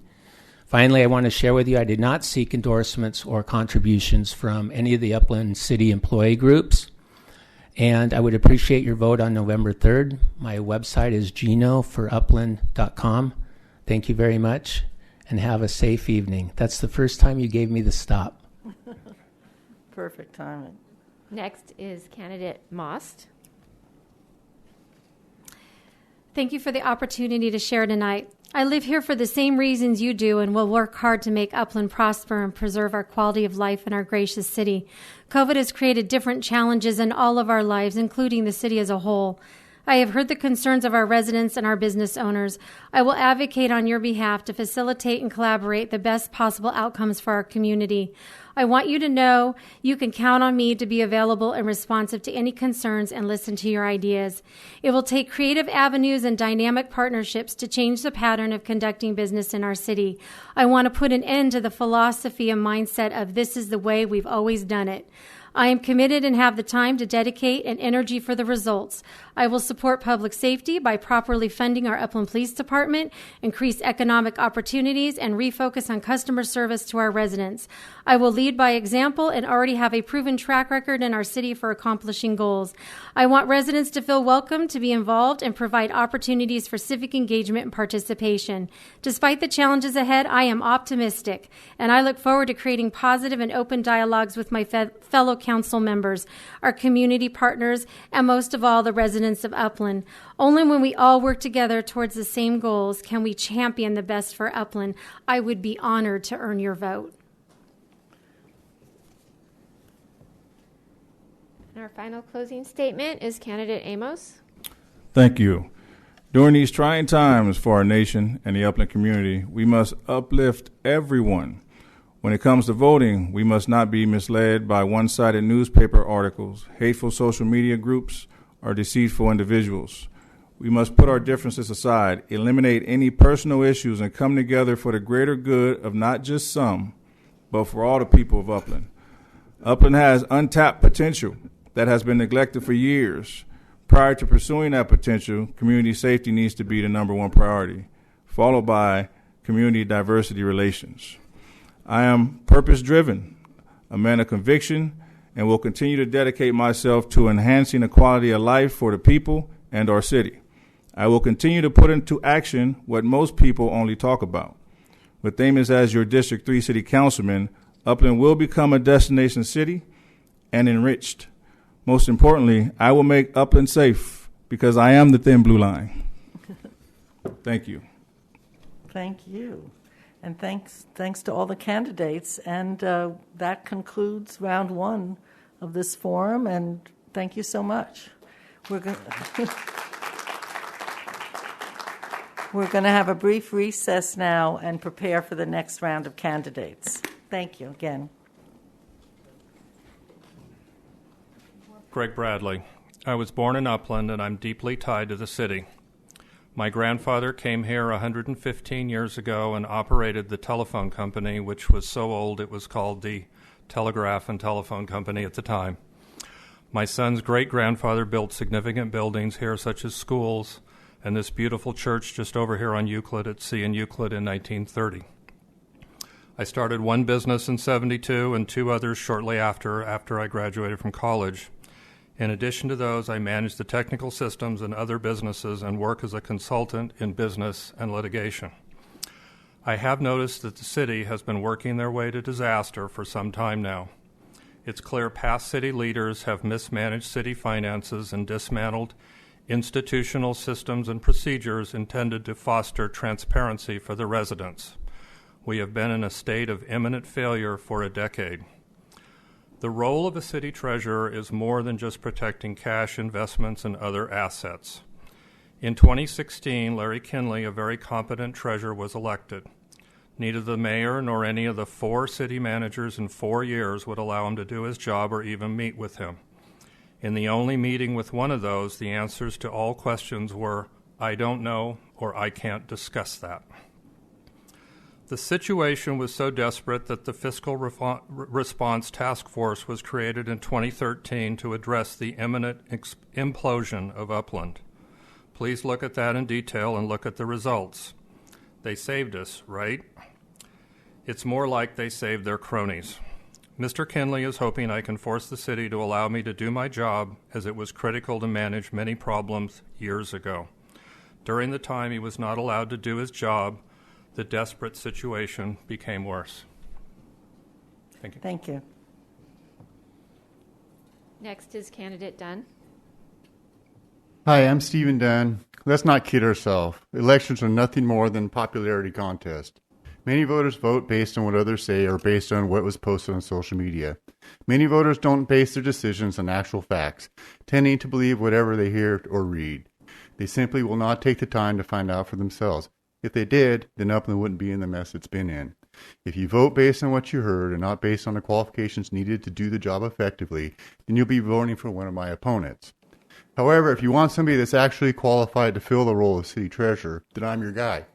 Finally, I want to share with you I did not seek endorsements or contributions from any of the Upland City employee groups, and I would appreciate your vote on November 3rd. My website is ginoforupland.com. Thank you very much, and have a safe evening. That's the first time you gave me the stop. Perfect timing. Next is candidate Most. Thank you for the opportunity to share tonight. I live here for the same reasons you do and will work hard to make Upland prosper and preserve our quality of life in our gracious city. COVID has created different challenges in all of our lives, including the city as a whole. I have heard the concerns of our residents and our business owners. I will advocate on your behalf to facilitate and collaborate the best possible outcomes for our community. I want you to know you can count on me to be available and responsive to any concerns and listen to your ideas. It will take creative avenues and dynamic partnerships to change the pattern of conducting business in our city. I want to put an end to the philosophy and mindset of this is the way we've always done it. I am committed and have the time to dedicate and energy for the results. I will support public safety by properly funding our Upland Police Department, increase economic opportunities, and refocus on customer service to our residents. I will lead by example and already have a proven track record in our city for accomplishing goals. I want residents to feel welcome, to be involved, and provide opportunities for civic engagement and participation. Despite the challenges ahead, I am optimistic, and I look forward to creating positive and open dialogues with my fellow council members, our community partners, and most of all, the residents of Upland. Only when we all work together towards the same goals can we champion the best for Upland. I would be honored to earn your vote. Our final closing statement is candidate Amos. Thank you. During these trying times for our nation and the Upland community, we must uplift everyone. When it comes to voting, we must not be misled by one-sided newspaper articles, hateful social media groups, or deceitful individuals. We must put our differences aside, eliminate any personal issues, and come together for the greater good of not just some, but for all the people of Upland. Upland has untapped potential that has been neglected for years. Prior to pursuing that potential, community safety needs to be the number one priority, followed by community diversity relations. I am purpose-driven, a man of conviction, and will continue to dedicate myself to enhancing the quality of life for the people and our city. I will continue to put into action what most people only talk about. With Amos as your District 3 City Councilman, Upland will become a destination city and enriched. Most importantly, I will make Upland safe because I am the thin blue line. Thank you. Thank you. And thanks to all the candidates. And that concludes round one of this forum. And thank you so much. We're going to have a brief recess now and prepare for the next round of candidates. Thank you again. Greg Bradley. I was born in Upland, and I'm deeply tied to the city. My grandfather came here 115 years ago and operated the telephone company, which was so old it was called the Telegraph and Telephone Company at the time. My son's great-grandfather built significant buildings here, such as schools, and this beautiful church just over here on Euclid at C in Euclid in 1930. I started one business in 72 and two others shortly after I graduated from college. In addition to those, I manage the technical systems and other businesses and work as a consultant in business and litigation. I have noticed that the city has been working their way to disaster for some time now. It's clear past city leaders have mismanaged city finances and dismantled institutional systems and procedures intended to foster transparency for the residents. We have been in a state of imminent failure for a decade. The role of a city treasurer is more than just protecting cash, investments, and other assets. In 2016, Larry Kinley, a very competent treasurer, was elected. Neither the mayor nor any of the 4 city managers in 4 years would allow him to do his job or even meet with him. In the only meeting with one of those, the answers to all questions were, "I don't know," or "I can't discuss that." The situation was so desperate that the Fiscal Response Task Force was created in 2013 to address the imminent implosion of Upland. Please look at that in detail and look at the results. They saved us, right? It's more like they saved their cronies. Mr. Kinley is hoping I can force the city to allow me to do my job, as it was critical to manage many problems years ago. During the time he was not allowed to do his job, the desperate situation became worse. Thank you. Thank you. Next is candidate Dunn. Hi, I'm Stephen Dunn. Let's not kid ourselves. Elections are nothing more than popularity contest. Many voters vote based on what others say or based on what was posted on social media. Many voters don't base their decisions on actual facts, tending to believe whatever they hear or read. They simply will not take the time to find out for themselves. If they did, then Upland wouldn't be in the mess it's been in. If you vote based on what you heard and not based on the qualifications needed to do the job effectively, then you'll be voting for one of my opponents. However, if you want somebody that's actually qualified to fill the role of city treasurer, then I'm your guy.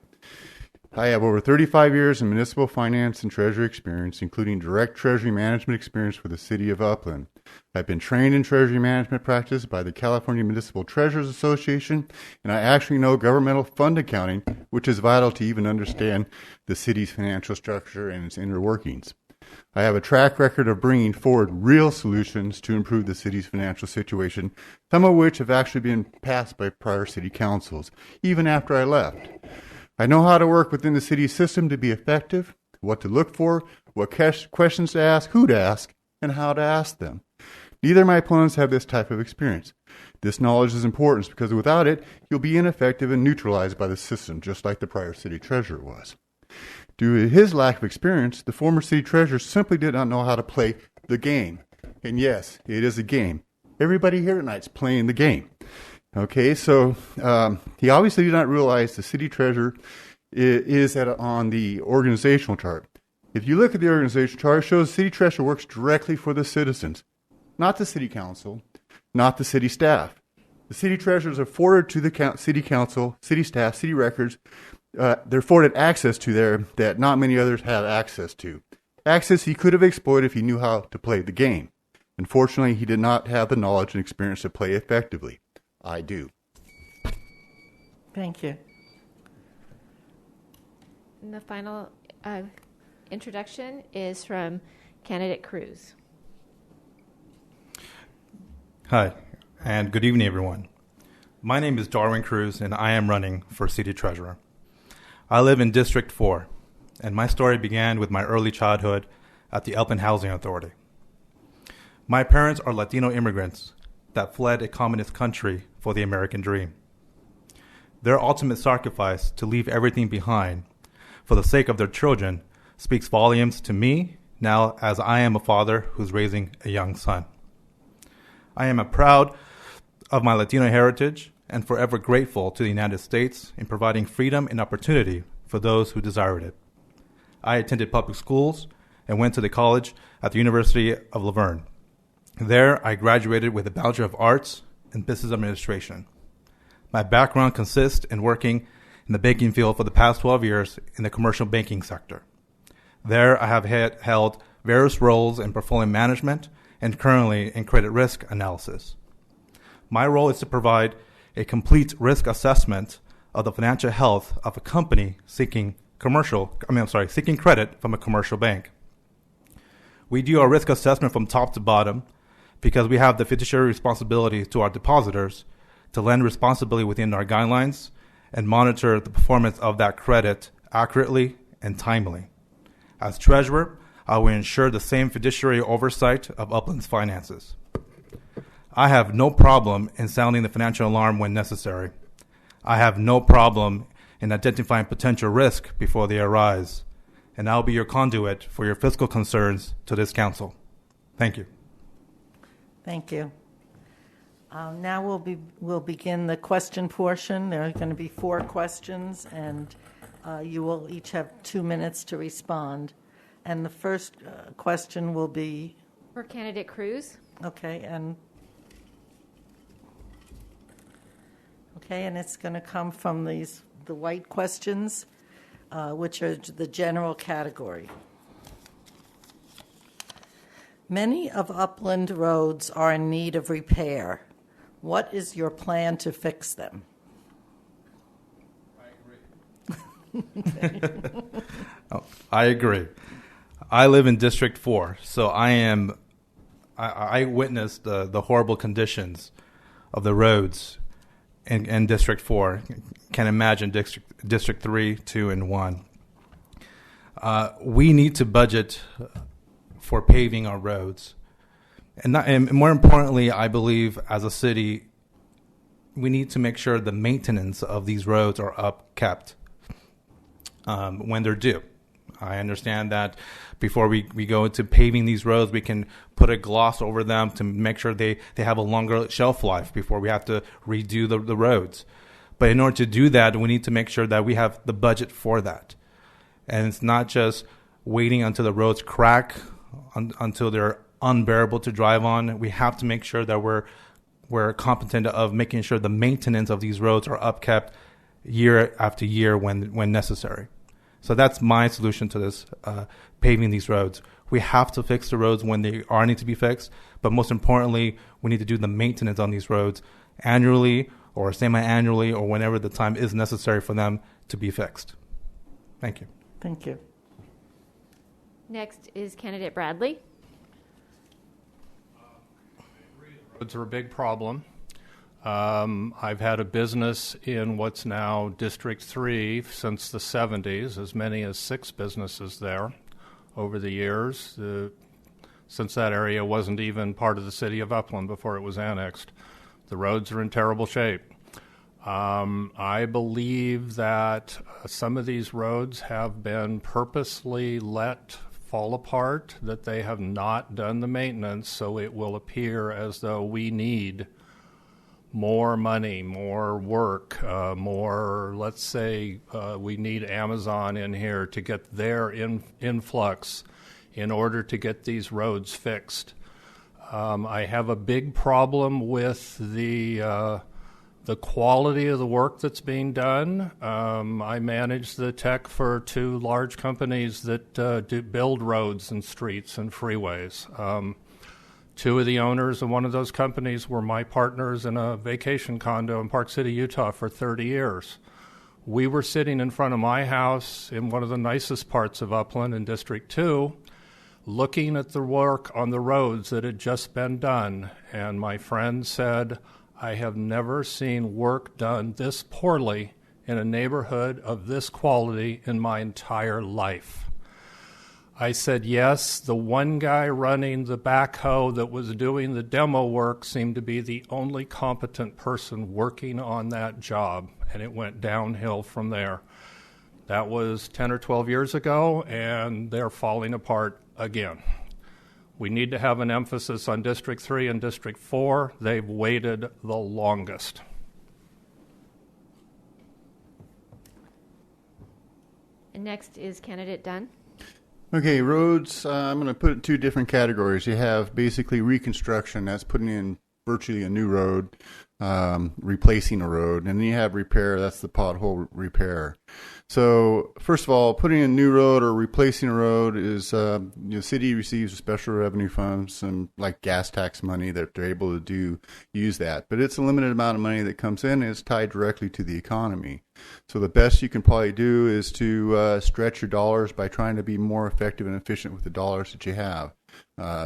I have over 35 years in municipal finance and treasury experience, including direct treasury management experience for the city of Upland. I've been trained in treasury management practice by the California Municipal Treasurers Association, and I actually know governmental fund accounting, which is vital to even understand the city's financial structure and its inner workings. I have a track record of bringing forward real solutions to improve the city's financial situation, some of which have actually been passed by prior city councils, even after I left. I know how to work within the city system to be effective, what to look for, what questions to ask, who to ask, and how to ask them. Neither of my opponents have this type of experience. This knowledge is important because without it, you'll be ineffective and neutralized by the system, just like the prior city treasurer was. Due to his lack of experience, the former city treasurer simply did not know how to play the game. And yes, it is a game. Everybody here tonight's playing the game. Okay, so he obviously did not realize the city treasurer is on the organizational chart. If you look at the organizational chart, it shows the city treasurer works directly for the citizens, not the city council, not the city staff. The city treasurers are afforded to the city council, city staff, city records. They're afforded access to there that not many others have access to. Access he could have exploited if he knew how to play the game. Unfortunately, he did not have the knowledge and experience to play effectively. I do. Thank you. And the final introduction is from Candidate Cruz. Hi, and good evening, everyone. My name is Darwin Cruz, and I am running for City Treasurer. I live in District 4, and my story began with my early childhood at the Upland Housing Authority. My parents are Latino immigrants that fled a communist country for the American dream. Their ultimate sacrifice to leave everything behind for the sake of their children speaks volumes to me now as I am a father who's raising a young son. I am proud of my Latino heritage and forever grateful to the United States in providing freedom and opportunity for those who desired it. I attended public schools and went to the college at the University of Laverne. There, I graduated with a Bachelor of Arts in Business Administration. My background consists in working in the banking field for the past 12 years in the commercial banking sector. There, I have held various roles in portfolio management and currently in credit risk analysis. My role is to provide a complete risk assessment of the financial health of a company seeking credit from a commercial bank. We do our risk assessment from top to bottom because we have the fiduciary responsibility to our depositors to lend responsibly within our guidelines and monitor the performance of that credit accurately and timely. As treasurer, I will ensure the same fiduciary oversight of Upland's finances. I have no problem in sounding the financial alarm when necessary. I have no problem in identifying potential risk before they arise, and I'll be your conduit for your fiscal concerns to this council. Thank you. Thank you. Now we'll begin the question portion. There are going to be 4 questions, and you will each have 2 minutes to respond. And the first question will be For Candidate Cruz. Okay, and it's going to come from the white questions, which are the general category. Many of Upland roads are in need of repair. What is your plan to fix them? I agree. I live in District 4, so I witnessed the horrible conditions of the roads in District 4. Can imagine District 3, 2, and 1. We need to budget for paving our roads. And more importantly, I believe as a city, we need to make sure the maintenance of these roads are upkept when they're due. I understand that before we go into paving these roads, we can put a gloss over them to make sure they have a longer shelf life before we have to redo the roads. But in order to do that, we need to make sure that we have the budget for that. And it's not just waiting until the roads crack, until they're unbearable to drive on. We have to make sure that we're competent of making sure the maintenance of these roads are upkept year after year when necessary. So that's my solution to this, paving these roads. We have to fix the roads when they need to be fixed, but most importantly, we need to do the maintenance on these roads annually or semi-annually or whenever the time is necessary for them to be fixed. Thank you. Thank you. Next is Candidate Bradley. Roads are a big problem. I've had a business in what's now District 3 since the 70s, as many as 6 businesses there over the years, since that area wasn't even part of the city of Upland before it was annexed. The roads are in terrible shape. I believe that some of these roads have been purposely let fall apart, that they have not done the maintenance, so it will appear as though we need more money, more work, more, let's say we need Amazon in here to get their influx in order to get these roads fixed. I have a big problem with the quality of the work that's being done. I manage the tech for 2 large companies that do build roads and streets and freeways. 2 of the owners of one of those companies were my partners in a vacation condo in Park City, Utah for 30 years. We were sitting in front of my house in one of the nicest parts of Upland in District 2, looking at the work on the roads that had just been done, and my friend said, I have never seen work done this poorly in a neighborhood of this quality in my entire life. I said, yes, the one guy running the backhoe that was doing the demo work seemed to be the only competent person working on that job, and it went downhill from there. That was 10 or 12 years ago, and they're falling apart again. We need to have an emphasis on District 3 and District 4. They've waited the longest. And next is candidate Dunn. Okay, roads, I'm going to put it in 2 different categories. You have basically reconstruction, that's putting in virtually a new road, replacing a road, and then you have repair, that's the pothole repair. So, first of all, putting in a new road or replacing a road is, the city receives special revenue funds and like gas tax money that they're able to use that. But it's a limited amount of money that comes in and it's tied directly to the economy. So the best you can probably do is to stretch your dollars by trying to be more effective and efficient with the dollars that you have.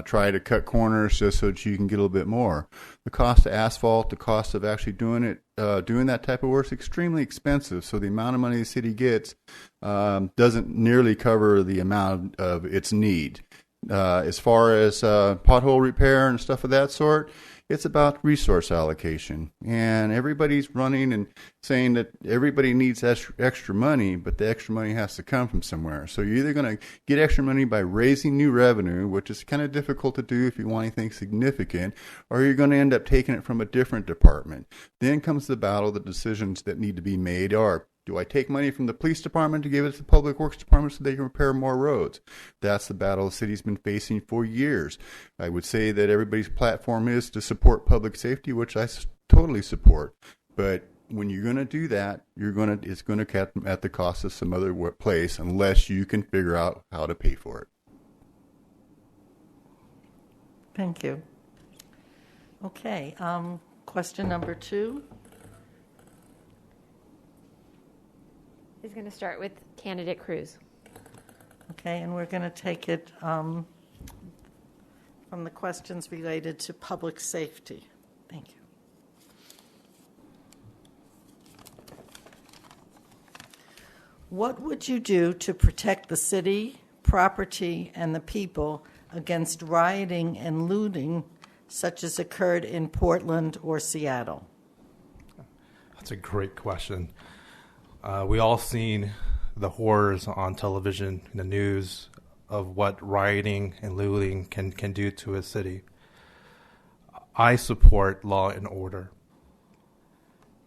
Try to cut corners just so that you can get a little bit more. The cost of asphalt, the cost of actually doing that type of work is extremely expensive. So the amount of money the city gets doesn't nearly cover the amount of its need. As far as pothole repair and stuff of that sort, it's about resource allocation. And everybody's running and saying that everybody needs extra money, but the extra money has to come from somewhere. So you're either going to get extra money by raising new revenue, which is kind of difficult to do if you want anything significant, or you're going to end up taking it from a different department. Then comes the battle, the decisions that need to be made are, do I take money from the police department to give it to the public works department so they can repair more roads? That's the battle the city's been facing for years. I would say that everybody's platform is to support public safety, which I totally support. But when you're going to do that, it's going to cut at the cost of some other place unless you can figure out how to pay for it. Thank you. Okay, question number 2. Is going to start with candidate Cruz. Okay, and we're going to take it from the questions related to public safety. Thank you. What would you do to protect the city, property, and the people against rioting and looting such as occurred in Portland or Seattle? That's a great question. We all seen the horrors on television, in the news, of what rioting and looting can do to a city. I support law and order.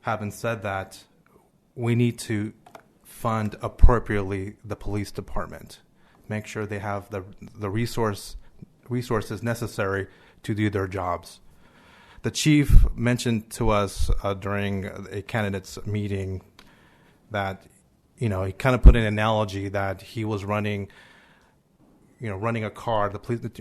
Having said that, we need to fund appropriately the police department. Make sure they have the resources necessary to do their jobs. The chief mentioned to us during a candidates meeting that, he kind of put an analogy that he was running a car.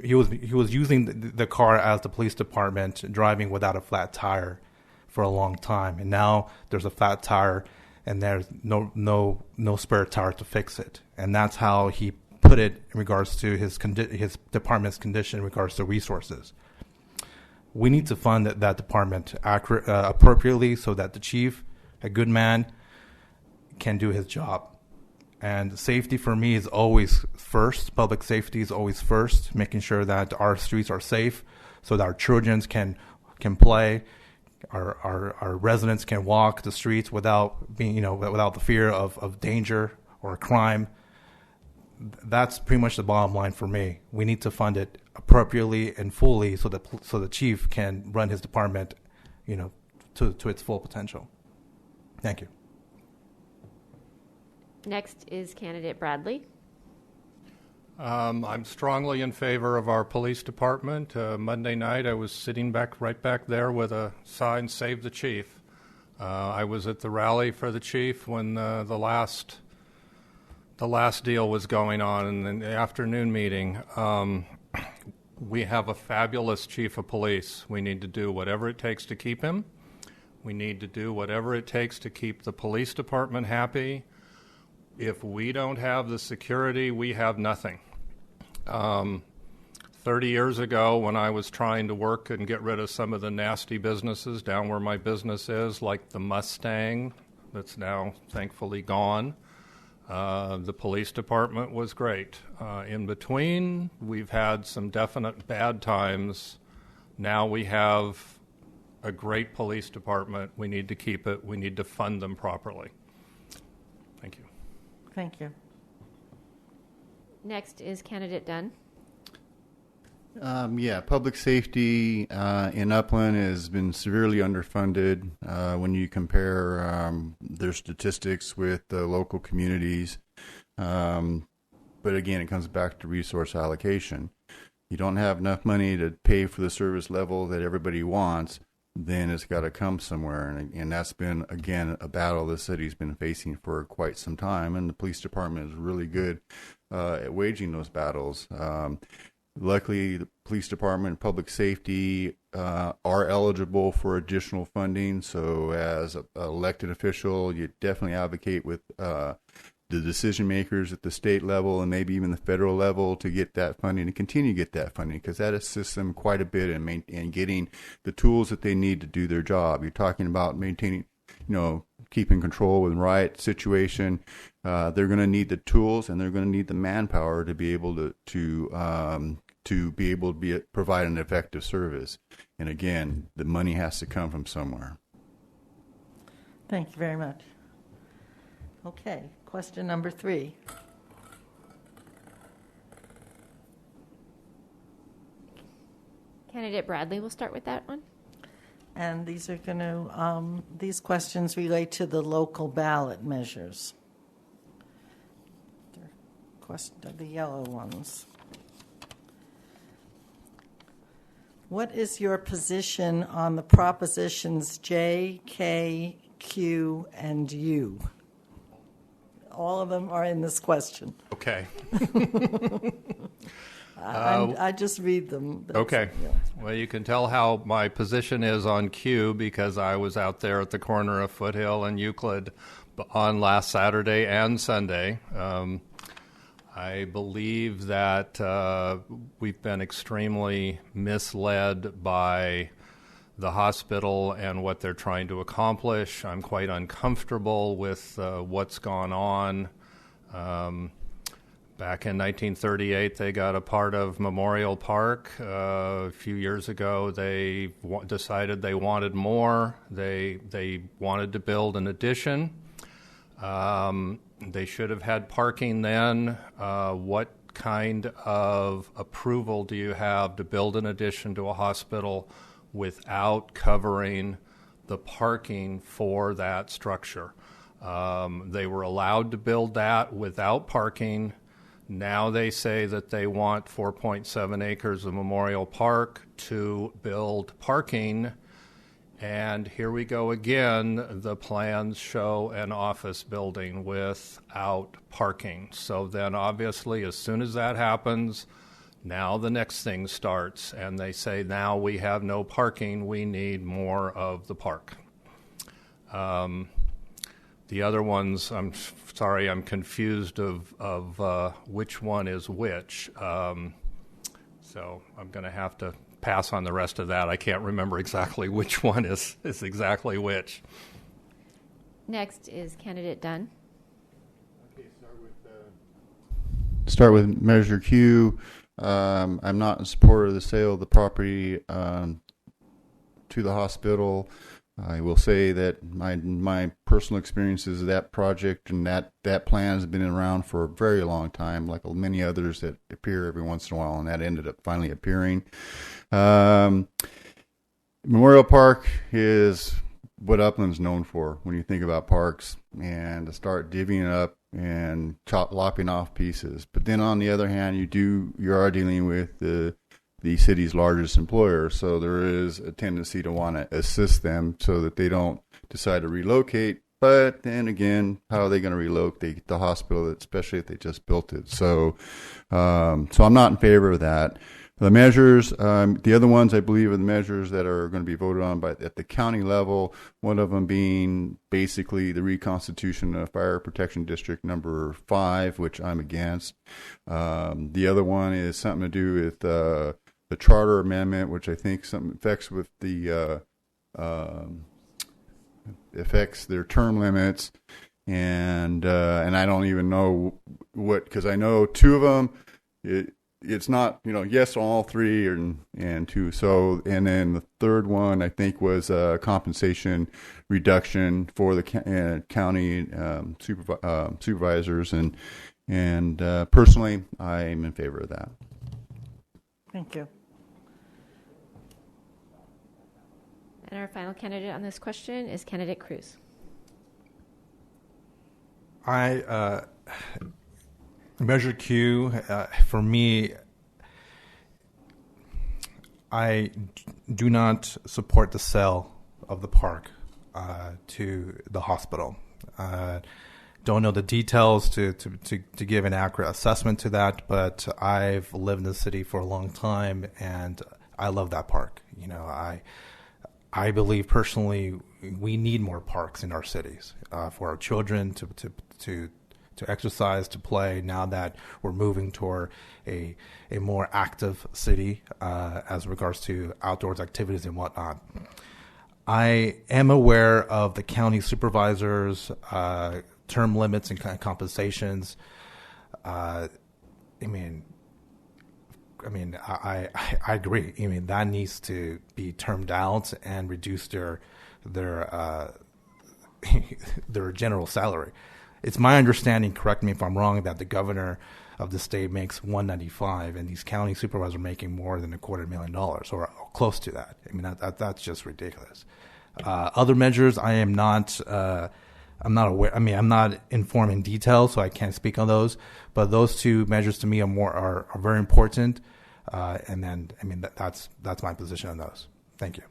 He was using the car as the police department, driving without a flat tire for a long time, and now there's a flat tire, and there's no spare tire to fix it, and that's how he put it in regards to his department's condition in regards to resources. We need to fund that department appropriately so that the chief, a good man, can do his job. And safety for me is always first. Public safety is always first, making sure that our streets are safe so that our children can play, our residents can walk the streets without being, without the fear of danger or crime. that's pretty much the bottom line for me. We need to fund it appropriately and fully so that the chief can run his department, to its full potential. Thank you. Next is candidate Bradley. I'm strongly in favor of our police department. Monday night, I was sitting right back there with a sign, "Save the Chief." I was at the rally for the chief when the last deal was going on in the afternoon meeting. We have a fabulous chief of police. We need to do whatever it takes to keep him. We need to do whatever it takes to keep the police department happy. If we don't have the security, we have nothing. 30 years ago, when I was trying to work and get rid of some of the nasty businesses down where my business is, like the Mustang, that's now thankfully gone, the police department was great. In between, we've had some definite bad times. Now we have a great police department. We need to keep it. We need to fund them properly. Thank you. Thank you. Next is candidate Dunn. Public safety in Upland has been severely underfunded when you compare their statistics with the local communities. But again, it comes back to resource allocation. You don't have enough money to pay for the service level that everybody wants, then it's got to come somewhere. And that's been, again, a battle the city's been facing for quite some time. And the police department is really good at waging those battles. Luckily, the police department and public safety are eligible for additional funding. So as an elected official, you definitely advocate with the decision makers at the state level and maybe even the federal level to get that funding and continue to get that funding, because that assists them quite a bit in getting the tools that they need to do their job. You're talking about maintaining, keeping control with riot situation. They're going to need the tools and they're going to need the manpower to be able to provide an effective service. And again, the money has to come from somewhere. Thank you very much. Okay, question number 3. Candidate Bradley, we'll start with that one. And these are going to, these questions relate to the local ballot measures. They're the yellow ones. What is your position on the propositions J, K, Q, and U? All of them are in this question. Okay. I just read them. Okay. Yeah. Well, you can tell how my position is on Q because I was out there at the corner of Foothill and Euclid on last Saturday and Sunday. I believe that we've been extremely misled by the hospital and what they're trying to accomplish. I'm quite uncomfortable with what's gone on. Back in 1938, they got a part of Memorial Park. A few years ago, they decided they wanted more. They wanted to build an addition. They should have had parking then. What kind of approval do you have to build an addition to a hospital without covering the parking for that structure? They were allowed to build that without parking. Now they say that they want 4.7 acres of Memorial Park to build parking. And here we go again. The plans show an office building without parking. So then obviously as soon as that happens, now the next thing starts. And they say now we have no parking. We need more of the park. The other ones, I'm sorry, I'm confused of which one is which. So I'm going to have to pass on the rest of that. I can't remember exactly which one is exactly which. Next is candidate Dunn. Okay, start with Measure Q. I'm not in support of the sale of the property to the hospital. I will say that my personal experiences of that project and that plan has been around for a very long time, like many others that appear every once in a while, and that ended up finally appearing. Memorial Park is what Upland's known for when you think about parks, and to start divvying up and lopping off pieces. But then on the other hand, you are dealing with the city's largest employer, so there is a tendency to want to assist them so that they don't decide to relocate. But then again, how are they going to relocate the hospital, especially if they just built it? So I'm not in favor of that. The measures, the other ones I believe are the measures that are going to be voted on at the county level, one of them being basically the reconstitution of Fire Protection District number 5, which I'm against. The other one is something to do with the charter amendment, which I think affects their term limits, and I don't even know what, because I know 2 of them. It's not, yes on all 3 and 2. So, and then the third one I think was compensation reduction for the county supervisors, and personally, I'm in favor of that. Thank you. And our final candidate on this question is candidate Cruz. Measure Q, for me, I do not support the sale of the park to the hospital. Don't know the details to give an accurate assessment to that, but I've lived in the city for a long time, and I love that park. I believe personally we need more parks in our cities for our children to exercise, to play, now that we're moving toward a more active city as regards to outdoors activities and whatnot. I am aware of the county supervisors' term limits and compensations. I agree. That needs to be termed out and reduce their general salary. It's my understanding, correct me if I'm wrong, that the governor of the state makes $195, and these county supervisors are making more than $250,000 or close to that. That's just ridiculous. Other measures, I'm not aware. I'm not informed in detail, so I can't speak on those. But those 2 measures to me are very important. That's my position on those. Thank you.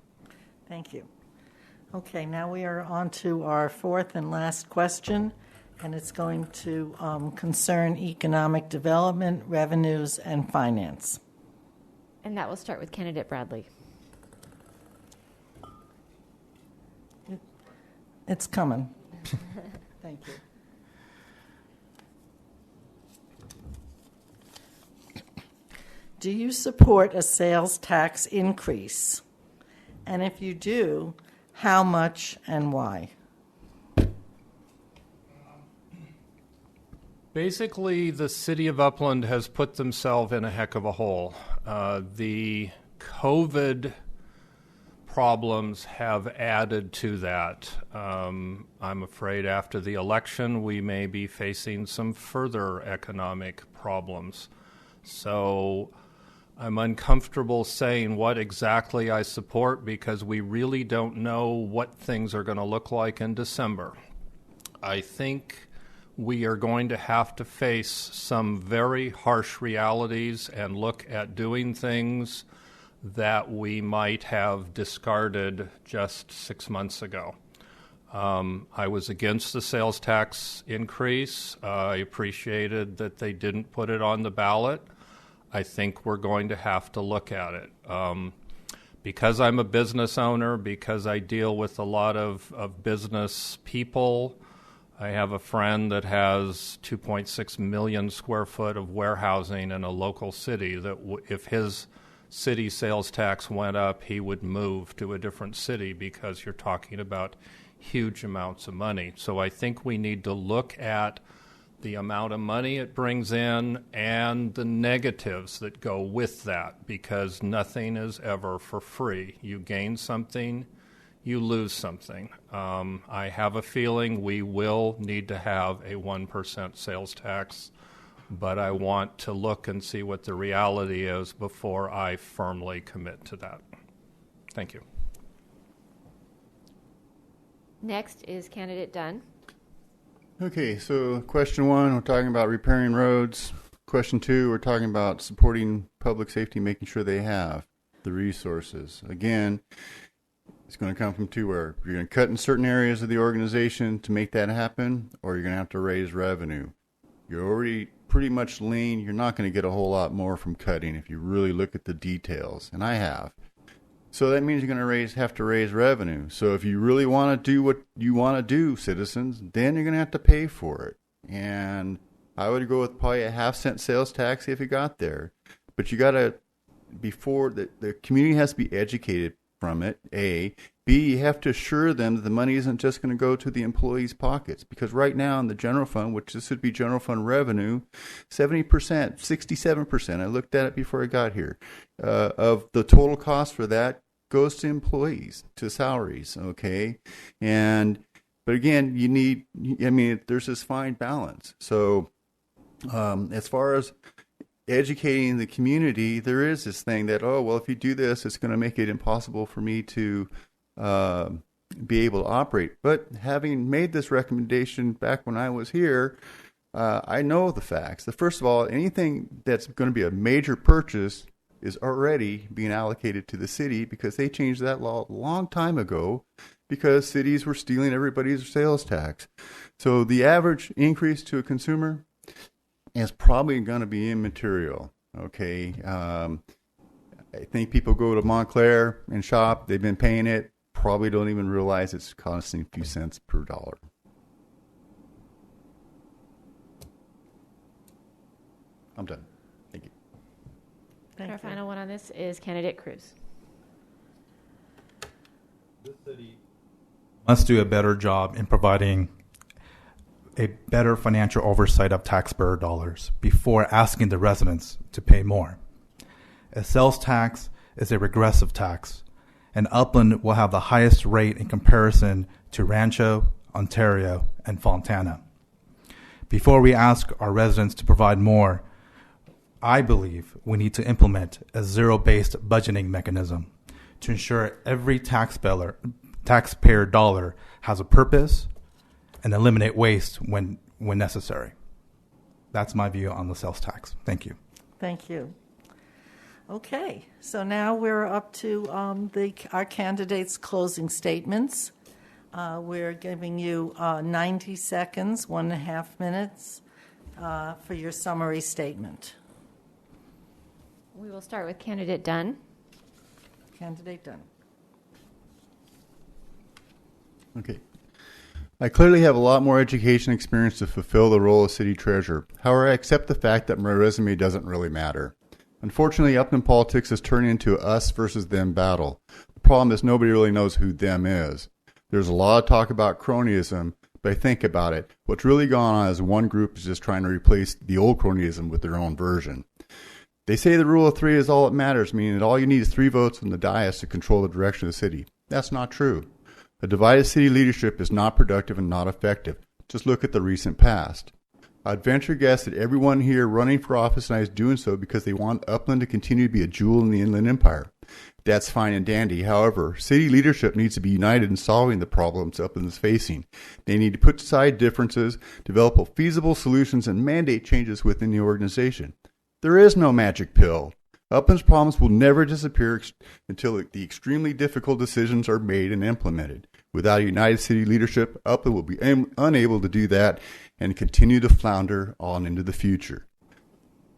Thank you. Okay, now we are on to our 4th and last question, and it's going to concern economic development, revenues, and finance. And that will start with candidate Bradley. It's coming. Thank you. Do you support a sales tax increase? And if you do, how much and why? Basically, the city of Upland has put themselves in a heck of a hole. The COVID problems have added to that. I'm afraid after the election, we may be facing some further economic problems. So I'm uncomfortable saying what exactly I support because we really don't know what things are going to look like in December. I think we are going to have to face some very harsh realities and look at doing things that we might have discarded just 6 months ago. I was against the sales tax increase. I appreciated that they didn't put it on the ballot. I think we're going to have to look at it. Because I'm a business owner, because I deal with a lot of business people, I have a friend that has 2.6 million square foot of warehousing in a local city that if his city sales tax went up, he would move to a different city because you're talking about huge amounts of money. So I think we need to look at the amount of money it brings in and the negatives that go with that, because nothing is ever for free. You gain something, you lose something. I have a feeling we will need to have a 1% sales tax, but I want to look and see what the reality is before I firmly commit to that. Thank you. Next is candidate Dunn. Okay, so question 1, we're talking about repairing roads. Question 2, we're talking about supporting public safety, making sure they have the resources. Again, it's going to come from two where you're going to cut in certain areas of the organization to make that happen, or you're going to have to raise revenue. You're already pretty much lean. You're not going to get a whole lot more from cutting if you really look at the details, and I have. So that means you're going to have to raise revenue. So if you really want to do what you want to do, citizens, then you're going to have to pay for it. And I would go with probably a 0.5-cent sales tax if you got there. But you got to, before the community has to be educated from it, A. B, you have to assure them that the money isn't just going to go to the employees' pockets. Because right now in the general fund, which this would be general fund revenue, 70%, 67%, I looked at it before I got here, of the total cost for that goes to employees, to salaries, okay? But again, there's this fine balance. So as far as educating the community, there is this thing that, if you do this, it's going to make it impossible for me to be able to operate. But having made this recommendation back when I was here, I know the facts. First of all, anything that's going to be a major purchase is already being allocated to the city because they changed that law a long time ago because cities were stealing everybody's sales tax. So the average increase to a consumer is probably going to be immaterial, okay? I think people go to Montclair and shop. They've been paying it. Probably don't even realize it's costing a few cents per dollar. I'm done. Thank you. Our final one on this is candidate Cruz. This city must do a better job in providing a better financial oversight of taxpayer dollars before asking the residents to pay more. A sales tax is a regressive tax, and Upland will have the highest rate in comparison to Rancho, Ontario, and Fontana. Before we ask our residents to provide more, I believe we need to implement a zero-based budgeting mechanism to ensure every taxpayer dollar has a purpose and eliminate waste when necessary. That's my view on the sales tax. Thank you. Thank you. Okay, so now we're up to our candidates' closing statements. We're giving you 90 seconds, 1.5 minutes for your summary statement. We will start with candidate Dunn. Candidate Dunn. Okay. I clearly have a lot more education experience to fulfill the role of city treasurer. However, I accept the fact that my resume doesn't really matter. Unfortunately, Upland politics has turned into a us versus them battle. The problem is nobody really knows who them is. There's a lot of talk about cronyism, but think about it. What's really gone on is one group is just trying to replace the old cronyism with their own version. They say the rule of 3 is all that matters, meaning that all you need is 3 votes from the dais to control the direction of the city. That's not true. A divided city leadership is not productive and not effective. Just look at the recent past. I'd venture guess that everyone here running for office tonight is doing so because they want Upland to continue to be a jewel in the Inland Empire. That's fine and dandy. However, city leadership needs to be united in solving the problems Upland is facing. They need to put aside differences, develop feasible solutions, and mandate changes within the organization. There is no magic pill. Upland's problems will never disappear until the extremely difficult decisions are made and implemented. Without a united city leadership, Upland will be unable to do that and continue to flounder on into the future.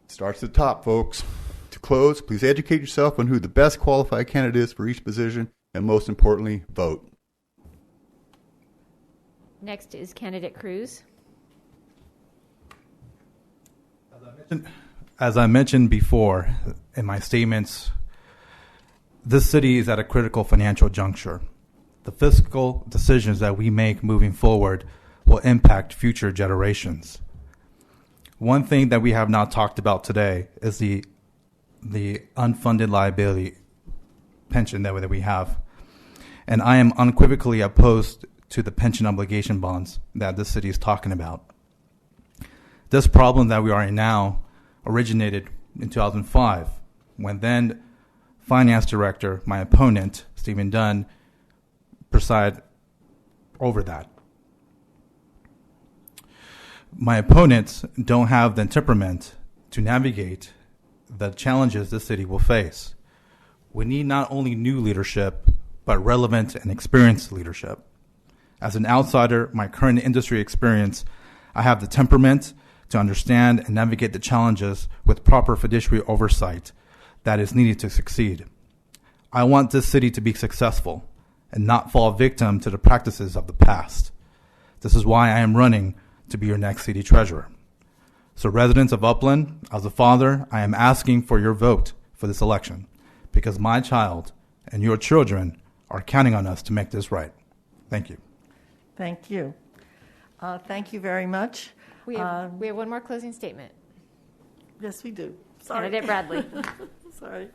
Starts at the top, folks. To close, please educate yourself on who the best qualified candidate is for each position, and most importantly, vote. Next is candidate Cruz. As I mentioned before in my statements, this city is at a critical financial juncture. The fiscal decisions that we make moving forward will impact future generations. One thing that we have not talked about today is the unfunded liability pension that we have. and I am unequivocally opposed to the pension obligation bonds that this city is talking about. This problem that we are in now originated in 2005, when then finance director, my opponent, Stephen Dunn, presided over that. My opponents don't have the temperament to navigate the challenges this city will face. We need not only new leadership, but relevant and experienced leadership. As an outsider, my current industry experience, I have the temperament to understand and navigate the challenges with proper fiduciary oversight that is needed to succeed. I want this city to be successful and not fall victim to the practices of the past. This is why I am running to be your next city treasurer. So residents of Upland, as a father, I am asking for your vote for this election because my child and your children are counting on us to make this right. Thank you. Thank you. Thank you very much. We have one more closing statement. Yes, we do. Sorry. Candidate Bradley. Sorry.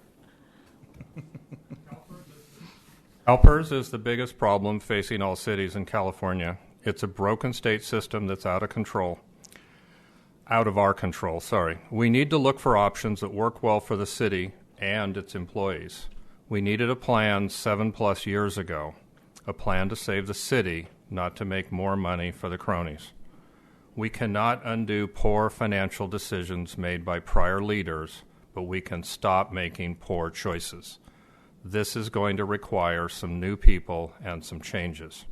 CalPERS is the biggest problem facing all cities in California. It's a broken state system that's out of our control. We need to look for options that work well for the city and its employees. We needed a plan 7+ years ago, a plan to save the city, not to make more money for the cronies. We cannot undo poor financial decisions made by prior leaders, but we can stop making poor choices. This is going to require some new people and some changes.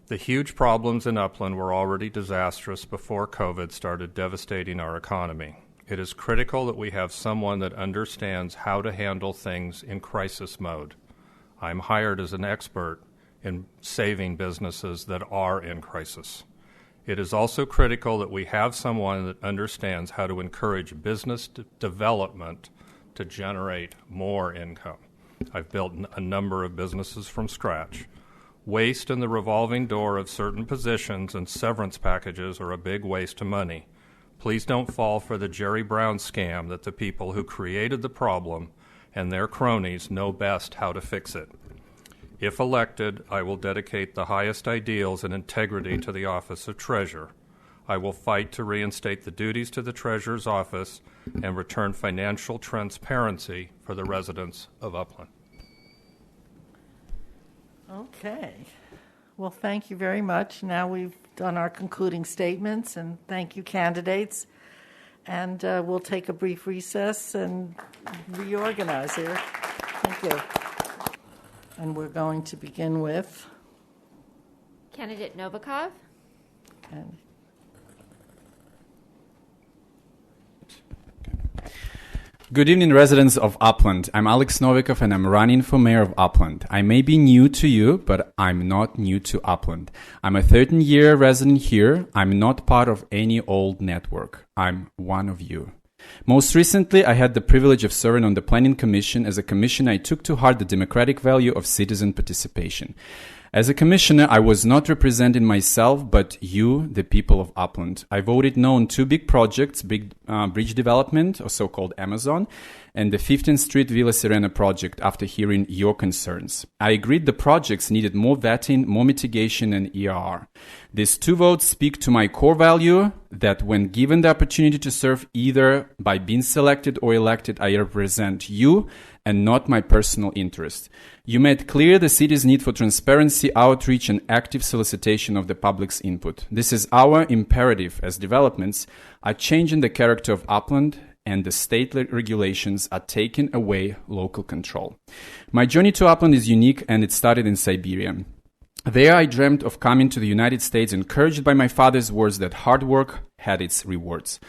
The huge problems in Upland were already disastrous before COVID started devastating our economy. It is critical that we have someone that understands how to handle things in crisis mode. I'm hired as an expert in saving businesses that are in crisis. It is also critical that we have someone that understands how to encourage business development to generate more income. I've built a number of businesses from scratch. Waste in the revolving door of certain positions and severance packages are a big waste of money. Please don't fall for the Jerry Brown scam that the people who created the problem and their cronies know best how to fix it. If elected, I will dedicate the highest ideals and integrity to the office of treasurer. I will fight to reinstate the duties to the treasurer's office and return financial transparency for the residents of Upland. Okay. Well, thank you very much. Now we've done our concluding statements, and thank you, candidates. And we'll take a brief recess and reorganize here. Thank you. And we're going to begin with Candidate Novikov. and Good evening, residents of Upland. I'm Alex Novikov, and I'm running for mayor of Upland. I may be new to you, but I'm not new to Upland. I'm a 13-year resident here. I'm not part of any old network. I'm one of you. Most recently, I had the privilege of serving on the Planning Commission. As a commissioner, I took to heart the democratic value of citizen participation. As a commissioner, I was not representing myself, but you, the people of Upland. I voted no on two big projects, big bridge development, or so-called Amazon, and the 15th Street Villa Serena project after hearing your concerns. I agreed the projects needed more vetting, more mitigation, and ER. These two votes speak to my core value that when given the opportunity to serve either by being selected or elected, I represent you and not my personal interest. You made clear the city's need for transparency, outreach, and active solicitation of the public's input. This is our imperative as developments are changing the character of Upland and the state regulations are taking away local control. My journey to Upland is unique, and it started in Siberia. There I dreamt of coming to the United States, encouraged by my father's words that hard work had its rewards.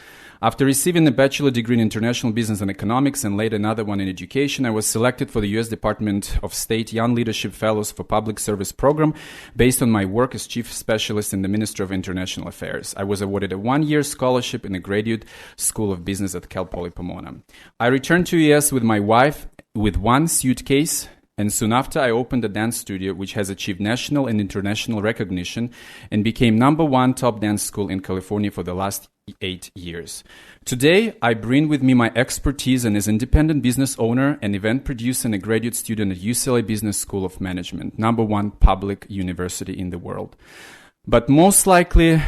After receiving a bachelor degree in international business and economics and later another one in education, I was selected for the U.S. Department of State Young Leadership Fellows for Public Service Program based on my work as chief specialist in the Ministry of International Affairs. I was awarded a one-year scholarship in the Graduate School of Business at Cal Poly Pomona. I returned to U.S. with my wife with one suitcase, and soon after I opened a dance studio which has achieved national and international recognition and became #1 top dance school in California for the last 8 years. Today, I bring with me my expertise and as independent business owner, an event producer, and a graduate student at UCLA Business School of Management, #1 public university in the world. But most likely,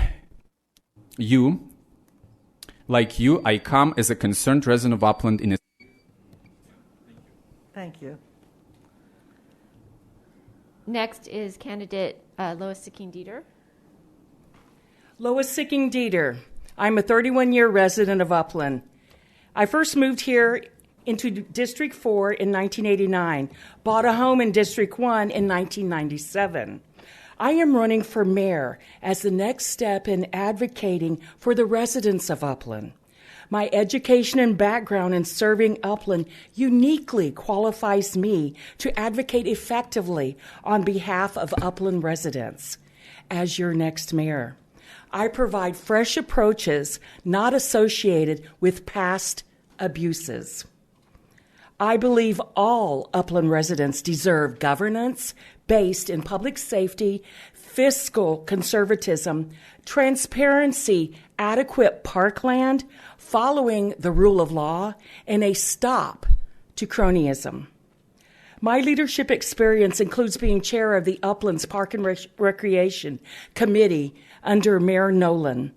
I come as a concerned resident of Upland in a... Thank you. Next is candidate Lois Sicking-Dieter. Lois Sicking-Dieter. I'm a 31-year resident of Upland. I first moved here into District 4 in 1989, bought a home in District 1 in 1997. I am running for mayor as the next step in advocating for the residents of Upland. My education and background in serving Upland uniquely qualifies me to advocate effectively on behalf of Upland residents. As your next mayor, I provide fresh approaches not associated with past abuses. I believe all Upland residents deserve governance based in public safety, fiscal conservatism, transparency, adequate parkland, following the rule of law, and a stop to cronyism. My leadership experience includes being chair of the Uplands Park and Recreation Committee under Mayor Nolan,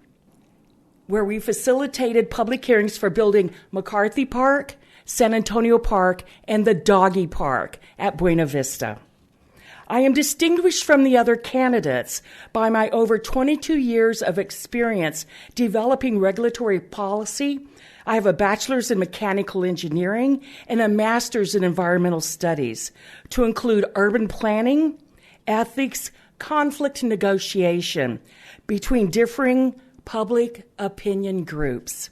where we facilitated public hearings for building McCarthy Park, San Antonio Park, and the Doggy Park at Buena Vista. I am distinguished from the other candidates by my over 22 years of experience developing regulatory policy. I have a bachelor's in mechanical engineering and a master's in environmental studies, to include urban planning, ethics, conflict negotiation between differing public opinion groups.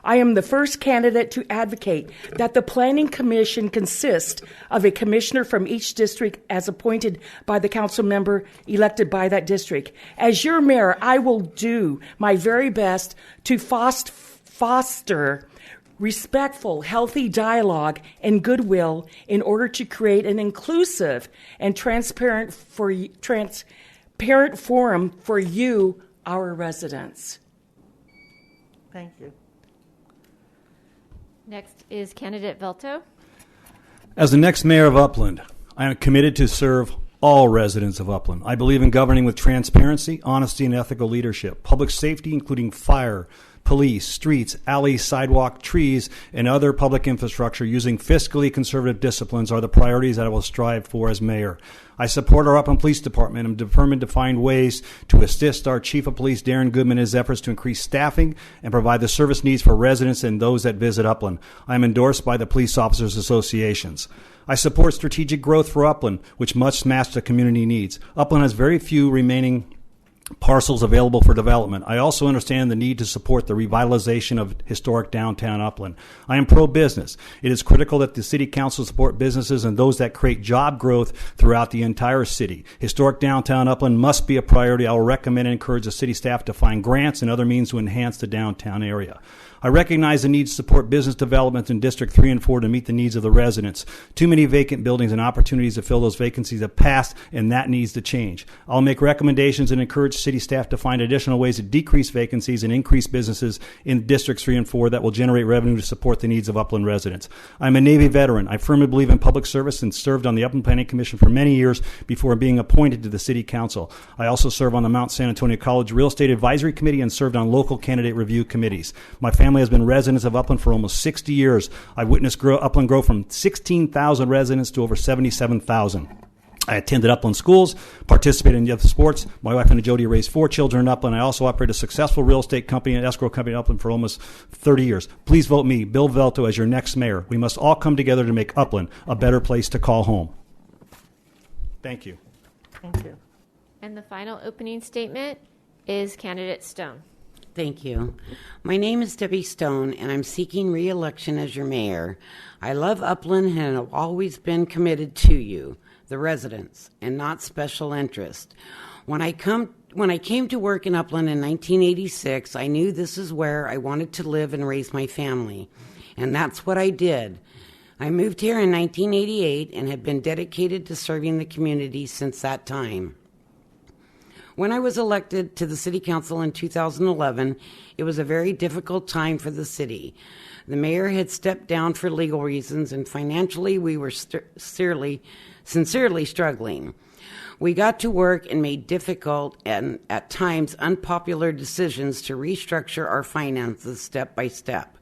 I am the first candidate to advocate that the Planning Commission consist of a commissioner from each district as appointed by the council member elected by that district. As your mayor, I will do my very best to foster respectful, healthy dialogue and goodwill in order to create an inclusive and transparent forum for you, our residents. Thank you. Next is candidate Velto. As the next mayor of Upland, I am committed to serve all residents of Upland. I believe in governing with transparency, honesty, and ethical leadership. Public safety, including fire, police, streets, alleys, sidewalk, trees, and other public infrastructure using fiscally conservative disciplines are the priorities that I will strive for as mayor. I support our Upland Police Department. I'm determined to find ways to assist our Chief of Police, Darren Goodman, in his efforts to increase staffing and provide the service needs for residents and those that visit Upland. I am endorsed by the Police Officers Associations. I support strategic growth for Upland, which must match the community needs. Upland has very few remaining parcels available for development. I also understand the need to support the revitalization of historic downtown Upland. I am pro-business. It is critical that the city council support businesses and those that create job growth throughout the entire city. Historic downtown Upland must be a priority. I will recommend and encourage the city staff to find grants and other means to enhance the downtown area. I recognize the need to support business development in District 3 and 4 to meet the needs of the residents. Too many vacant buildings and opportunities to fill those vacancies have passed, and that needs to change. I'll make recommendations and encourage city staff to find additional ways to decrease vacancies and increase businesses in Districts 3 and 4 that will generate revenue to support the needs of Upland residents. I'm a Navy veteran. I firmly believe in public service and served on the Upland Planning Commission for many years before being appointed to the City Council. I also serve on the Mount San Antonio College Real Estate Advisory Committee and served on local candidate review committees. My family has been residents of Upland for almost 60 years. I've witnessed Upland grow from 16,000 residents to over 77,000. I attended Upland schools, participated in youth sports. My wife and Jody raised 4 children in Upland. I also operate a successful real estate company and escrow company in Upland for almost 30 years. Please vote me, Bill Velto, as your next mayor. We must all come together to make Upland a better place to call home. Thank you. Thank you. And the final opening statement is candidate Stone. Thank you. My name is Debbie Stone, and I'm seeking re-election as your mayor. I love Upland and have always been committed to you, the residents, and not special interest. When I came to work in Upland in 1986, I knew this is where I wanted to live and raise my family, and that's what I did. I moved here in 1988 and have been dedicated to serving the community since that time. When I was elected to the City Council in 2011, it was a very difficult time for the city. The mayor had stepped down for legal reasons, and financially we were sincerely struggling. We got to work and made difficult and at times unpopular decisions to restructure our finances step by step.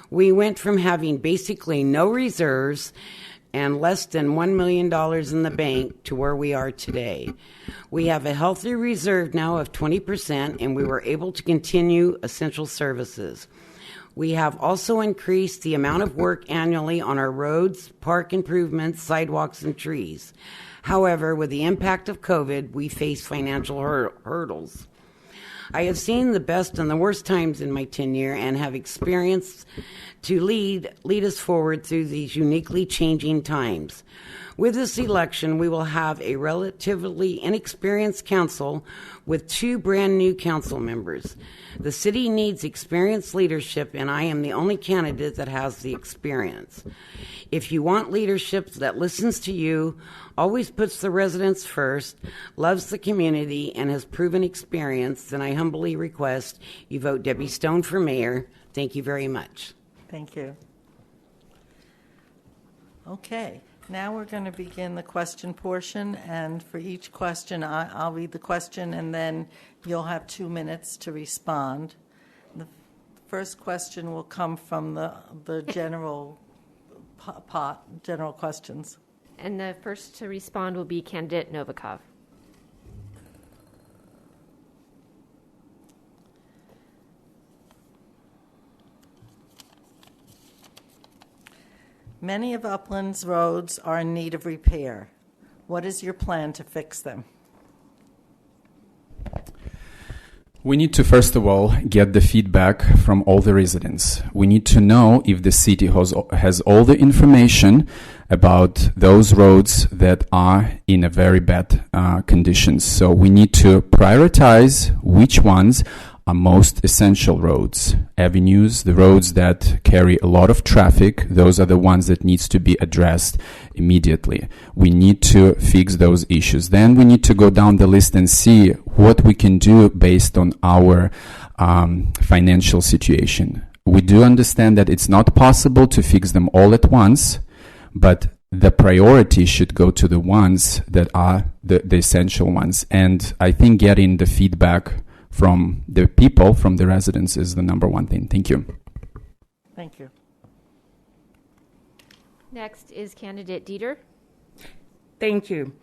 We went from having basically no reserves and less than $1 million in the bank to where we are today. We have a healthy reserve now of 20%, and we were able to continue essential services. We have also increased the amount of work annually on our roads, park improvements, sidewalks, and trees. However, with the impact of COVID, we face financial hurdles. I have seen the best and the worst times in my tenure and have experience to lead us forward through these uniquely changing times. With this election, we will have a relatively inexperienced council with 2 brand new council members. The city needs experienced leadership, and I am the only candidate that has the experience. If you want leadership that listens to you, always puts the residents first, loves the community, and has proven experience, then I humbly request you vote Debbie Stone for mayor. Thank you very much. Thank you. Okay, now we're going to begin the question portion, and for each question, I'll read the question, and then you'll have 2 minutes to respond. The first question will come from the general general questions. And the first to respond will be Candidate Novikov. Many of Upland's roads are in need of repair. What is your plan to fix them? We need to, first of all, get the feedback from all the residents. We need to know if the city has all the information about those roads that are in a very bad conditions. So we need to prioritize which ones are most essential roads, avenues, the roads that carry a lot of traffic. Those are the ones that needs to be addressed immediately. We need to fix those issues. Then we need to go down the list and see what we can do based on our financial situation. We do understand that it's not possible to fix them all at once, but the priority should go to the ones that are the essential ones. And I think getting the feedback from the people, from the residents, is the number one thing. Thank you. Thank you. Next is Candidate Dieter. Thank you.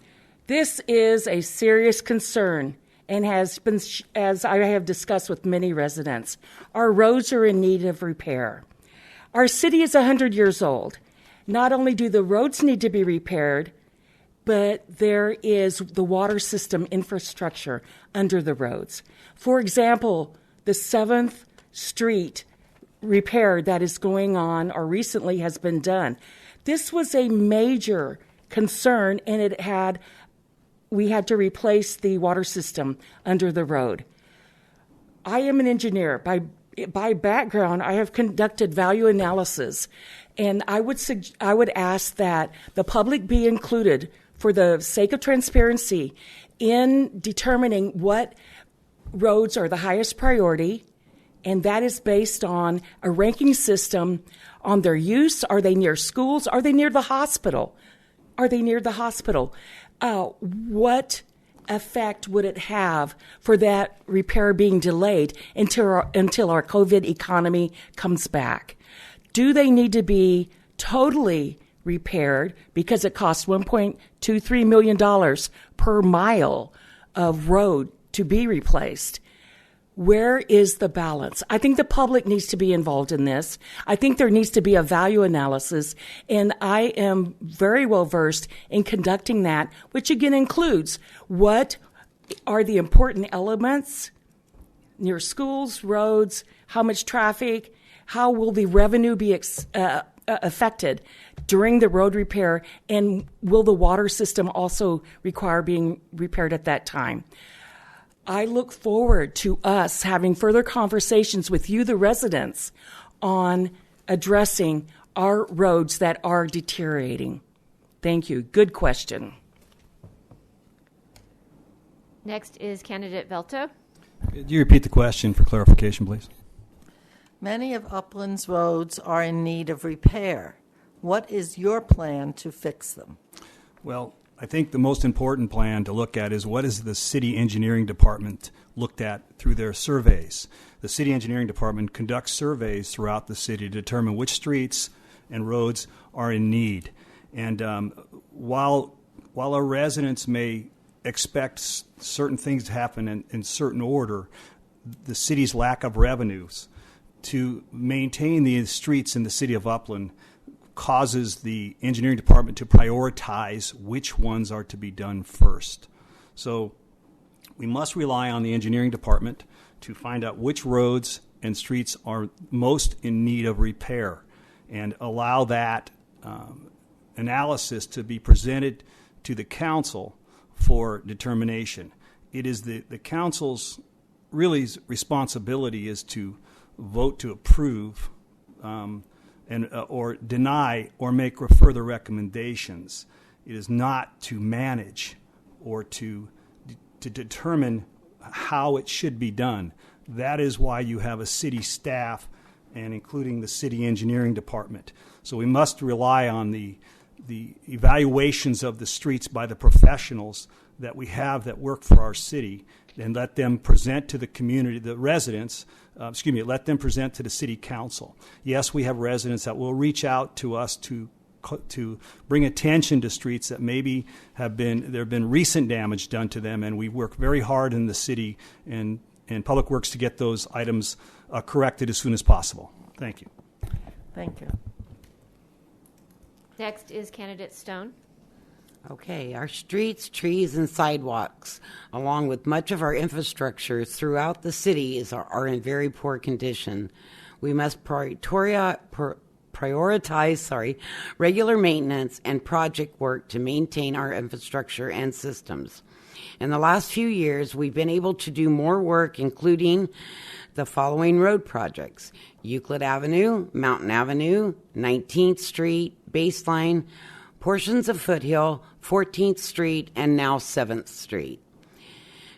This is a serious concern and has been, as I have discussed with many residents, our roads are in need of repair. Our city is 100 years old. Not only do the roads need to be repaired, but there is the water system infrastructure under the roads. For example, the 7th Street repair that is going on or recently has been done. This was a major concern, and we had to replace the water system under the road. I am an engineer. By background, I have conducted value analysis, and I would ask that the public be included for the sake of transparency in determining what roads are the highest priority, and that is based on a ranking system on their use. Are they near schools? Are they near the hospital? Are they near the hospital? What effect would it have for that repair being delayed until our COVID economy comes back? Do they need to be totally repaired because it costs $1.23 million per mile of road to be replaced? Where is the balance? I think the public needs to be involved in this. I think there needs to be a value analysis, and I am very well versed in conducting that, which again includes what are the important elements near schools, roads, how much traffic, how will the revenue be affected during the road repair, and will the water system also require being repaired at that time? I look forward to us having further conversations with you, the residents, on addressing our roads that are deteriorating. Thank you. Good question. Next is candidate Velto. Could you repeat the question for clarification, please? Many of Upland's roads are in need of repair. What is your plan to fix them? Well, I think the most important plan to look at is what is the city engineering department looked at through their surveys. The city engineering department conducts surveys throughout the city to determine which streets and roads are in need. And while our residents may expect certain things to happen in certain order, the city's lack of revenues to maintain the streets in the city of Upland causes the engineering department to prioritize which ones are to be done first. So we must rely on the engineering department to find out which roads and streets are most in need of repair and allow that analysis to be presented to the council for determination. It is the council's really responsibility is to vote to approve or deny or make further recommendations. It is not to manage or to determine how it should be done. That is why you have a city staff and including the city engineering department. So we must rely on the evaluations of the streets by the professionals that we have that work for our city and let them present to the community, the residents, let them present to the city council. Yes, we have residents that will reach out to us to bring attention to streets that maybe there have been recent damage done to them, and we work very hard in the city and Public Works to get those items corrected as soon as possible. Thank you. Thank you. Next is candidate Stone. Okay, our streets, trees, and sidewalks, along with much of our infrastructure throughout the city, are in very poor condition. We must prioritize regular maintenance and project work to maintain our infrastructure and systems. In the last few years, we've been able to do more work, including the following road projects: Euclid Avenue, Mountain Avenue, 19th Street, Baseline, portions of Foothill, 14th Street, and now 7th Street.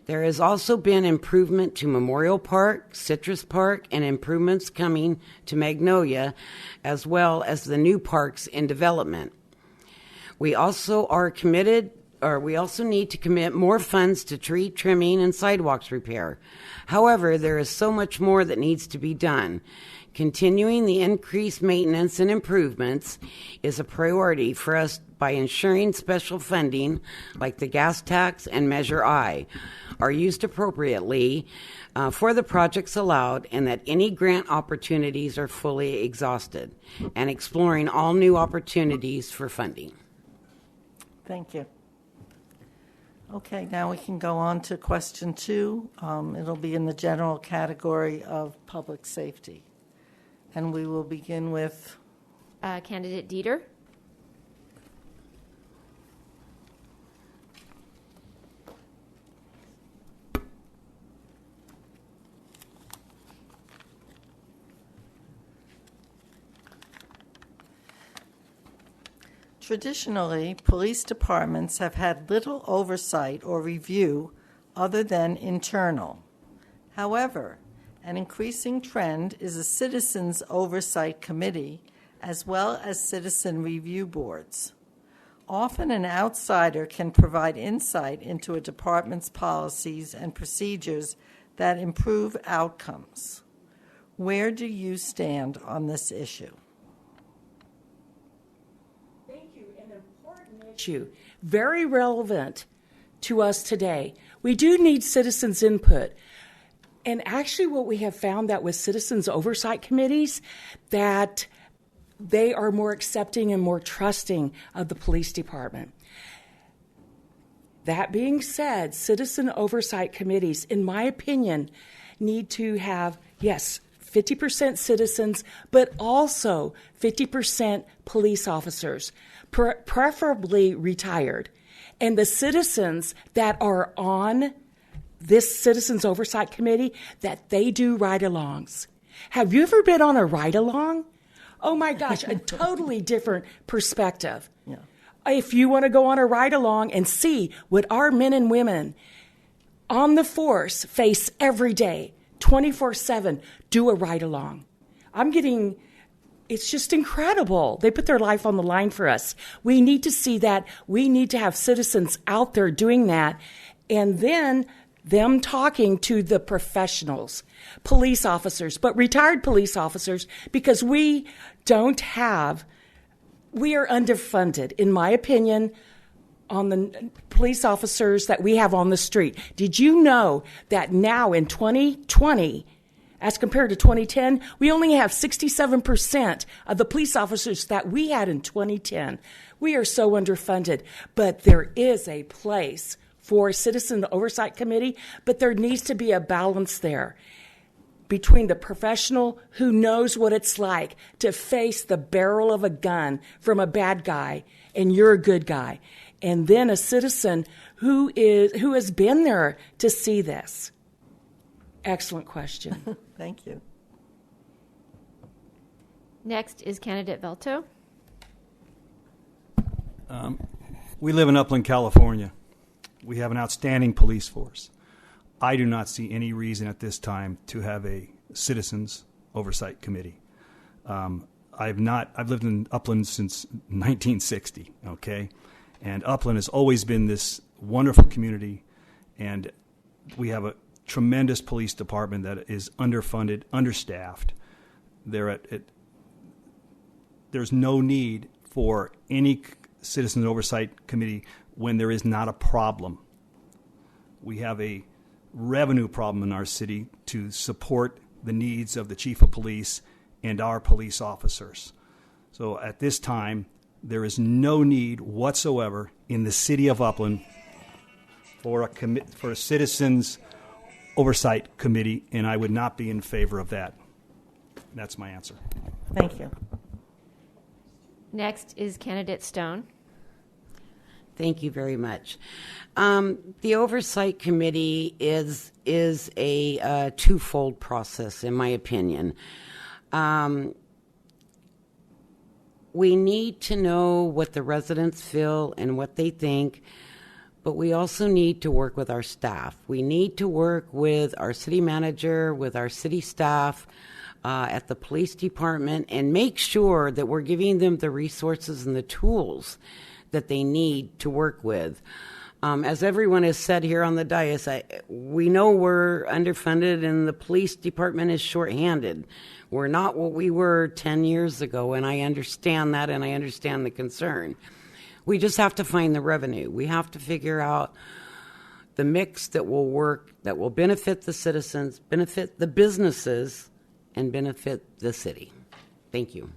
There has also been improvement to Memorial Park, Citrus Park, and improvements coming to Magnolia, as well as the new parks in development. We also need to commit more funds to tree trimming and sidewalks repair. However, there is so much more that needs to be done. Continuing the increased maintenance and improvements is a priority for us by ensuring special funding, like the gas tax and Measure I, are used appropriately for the projects allowed, and that any grant opportunities are fully exhausted, and exploring all new opportunities for funding. Thank you. Okay, now we can go on to question 2. It'll be in the general category of public safety. And we will begin with candidate Dieter. Traditionally, police departments have had little oversight or review other than internal. However, an increasing trend is a citizens' oversight committee as well as citizen review boards. Often an outsider can provide insight into a department's policies and procedures that improve outcomes. Where do you stand on this issue? Issue, very relevant to us today. We do need citizens' input. And actually what we have found that with citizens' oversight committees, that they are more accepting and more trusting of the police department. That being said, citizen oversight committees, in my opinion, need to have, yes, 50% citizens, but also 50% police officers, preferably retired. And the citizens that are on this Citizens Oversight Committee, that they do ride-alongs. Have you ever been on a ride-along? Oh my gosh, a totally different perspective. Yeah. If you want to go on a ride-along and see what our men and women on the force face every day, 24/7, do a ride-along. It's just incredible. They put their life on the line for us. We need to see that. We need to have citizens out there doing that. And then them talking to the professionals, police officers, but retired police officers, because we are underfunded, in my opinion, on the police officers that we have on the street. Did you know that now in 2020, as compared to 2010, we only have 67% of the police officers that we had in 2010. We are so underfunded, but there is a place for a citizen oversight committee, but there needs to be a balance there between the professional who knows what it's like to face the barrel of a gun from a bad guy, and you're a good guy, and then a citizen who has been there to see this. Excellent question. Thank you. Next is candidate Velto. We live in Upland, California. We have an outstanding police force. I do not see any reason at this time to have a citizens oversight committee. I've lived in Upland since 1960, okay? And Upland has always been this wonderful community, and we have a tremendous police department that is underfunded, understaffed. There's no need for any citizens oversight committee when there is not a problem. We have a revenue problem in our city to support the needs of the chief of police and our police officers. So at this time, there is no need whatsoever in the city of Upland for a citizens oversight committee, and I would not be in favor of that. That's my answer. Thank you. Next is candidate Stone. Thank you very much. The oversight committee is a twofold process, in my opinion. We need to know what the residents feel and what they think, but we also need to work with our staff. We need to work with our city manager, with our city staff, at the police department, and make sure that we're giving them the resources and the tools that they need to work with. As everyone has said here on the dais, we know we're underfunded and the police department is shorthanded. We're not what we were 10 years ago, and I understand that, and I understand the concern. We just have to find the revenue. We have to figure out the mix that will work, that will benefit the citizens, benefit the businesses, and benefit the city. Thank you.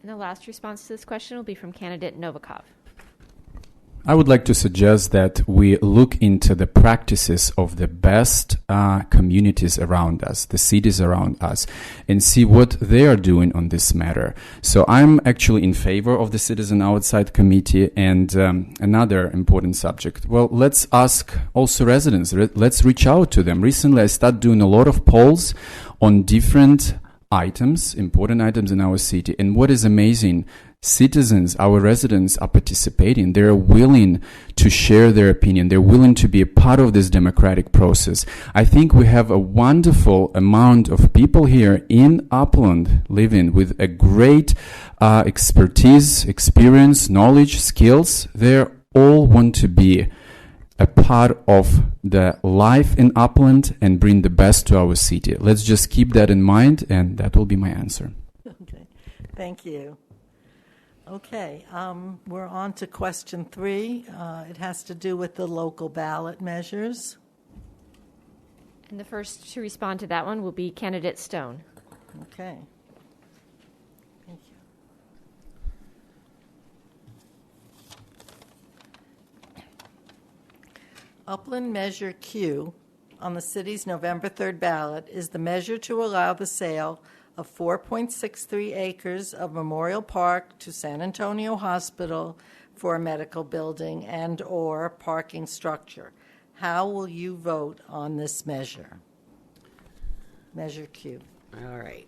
And the last response to this question will be from candidate Novikov. I would like to suggest that we look into the practices of the best communities around us, the cities around us, and see what they are doing on this matter. So I'm actually in favor of the Citizen Outside Committee. And another important subject, well, let's ask also residents. Let's reach out to them. Recently, I started doing a lot of polls on different items, important items in our city. And what is amazing, citizens, our residents are participating. They're willing to share their opinion. They're willing to be a part of this democratic process. I think we have a wonderful amount of people here in Upland living with a great expertise, experience, knowledge, skills. They all want to be a part of the life in Upland and bring the best to our city. Let's just keep that in mind, and that will be my answer. Okay, thank you. Okay, we're on to question 3. It has to do with the local ballot measures. And the first to respond to that one will be candidate Stone. Okay. Thank you. Upland Measure Q on the city's November 3rd ballot is the measure to allow the sale of 4.63 acres of Memorial Park to San Antonio Hospital for a medical building and or parking structure. How will you vote on this measure? Measure Q. All right.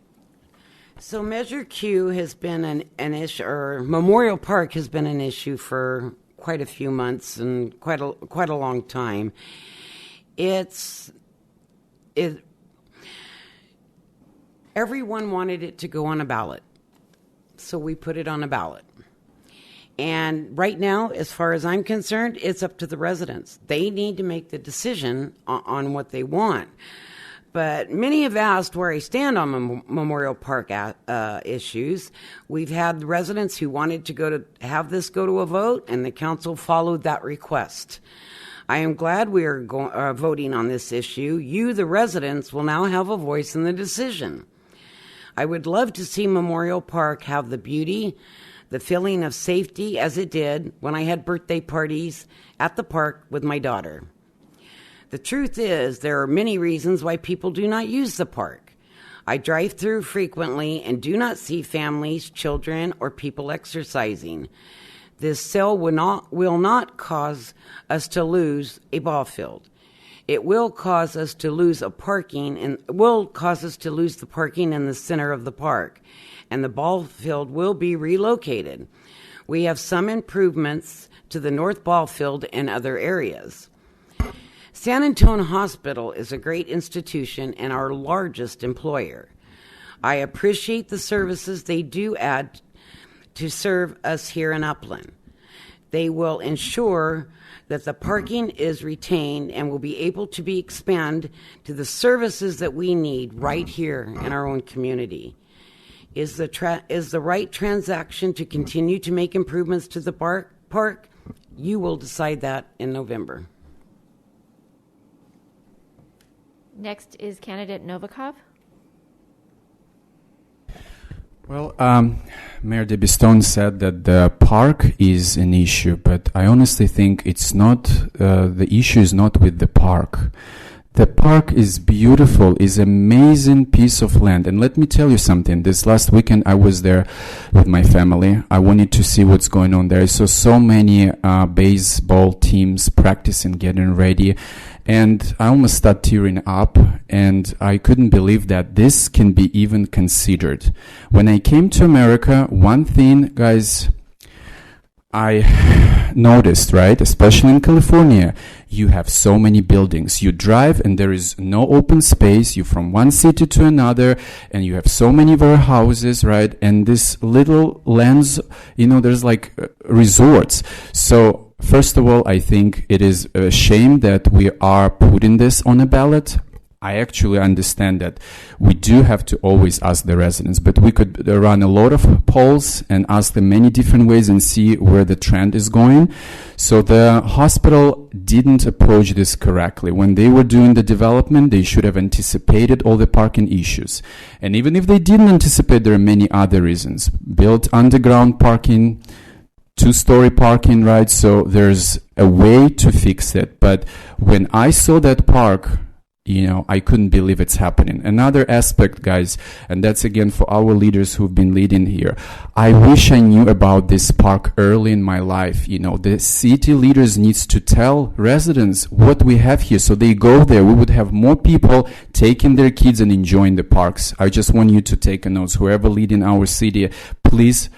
So Measure Q has been an issue, or Memorial Park has been an issue for quite a few months and quite a long time. Everyone wanted it to go on a ballot, so we put it on a ballot. And right now, as far as I'm concerned, it's up to the residents. They need to make the decision on what they want. But many have asked where I stand on Memorial Park issues. We've had residents who wanted to have this go to a vote, and the council followed that request. I am glad we are voting on this issue. You, the residents, will now have a voice in the decision. I would love to see Memorial Park have the beauty, the feeling of safety as it did when I had birthday parties at the park with my daughter. The truth is, there are many reasons why people do not use the park. I drive through frequently and do not see families, children, or people exercising. This sale will not cause us to lose a ball field. It will cause us to lose the parking in the center of the park, and the ball field will be relocated. We have some improvements to the north ball field and other areas. San Antonio Hospital is a great institution and our largest employer. I appreciate the services they do add to serve us here in Upland. They will ensure that the parking is retained and will be able to be expanded to the services that we need right here in our own community. Is the right transaction to continue to make improvements to the park? You will decide that in November. Next is candidate Novikov. Well, Mayor DeBistone said that the park is an issue, but I honestly think it's not, the issue is not with the park. The park is beautiful, is an amazing piece of land. And let me tell you something. This last weekend, I was there with my family. I wanted to see what's going on there. I saw so many baseball teams practicing, getting ready. And I almost started tearing up, and I couldn't believe that this can be even considered. When I came to America, one thing, guys, I noticed, right, especially in California, you have so many buildings. You drive and there is no open space. You're from one city to another and you have so many warehouses, right? And this little lands, there's like resorts. So first of all, I think it is a shame that we are putting this on a ballot. I actually understand that we do have to always ask the residents, but we could run a lot of polls and ask them many different ways and see where the trend is going. So the hospital didn't approach this correctly. When they were doing the development, they should have anticipated all the parking issues. And even if they didn't anticipate, there are many other reasons. Built underground parking, two-story parking, right? So there's a way to fix it. But when I saw that park, I couldn't believe it's happening. Another aspect, guys, and that's again for our leaders who've been leading here. I wish I knew about this park early in my life. The city leaders needs to tell residents what we have here so they go there. We would have more people taking their kids and enjoying the parks. I just want you to take a note. Whoever leading our city, please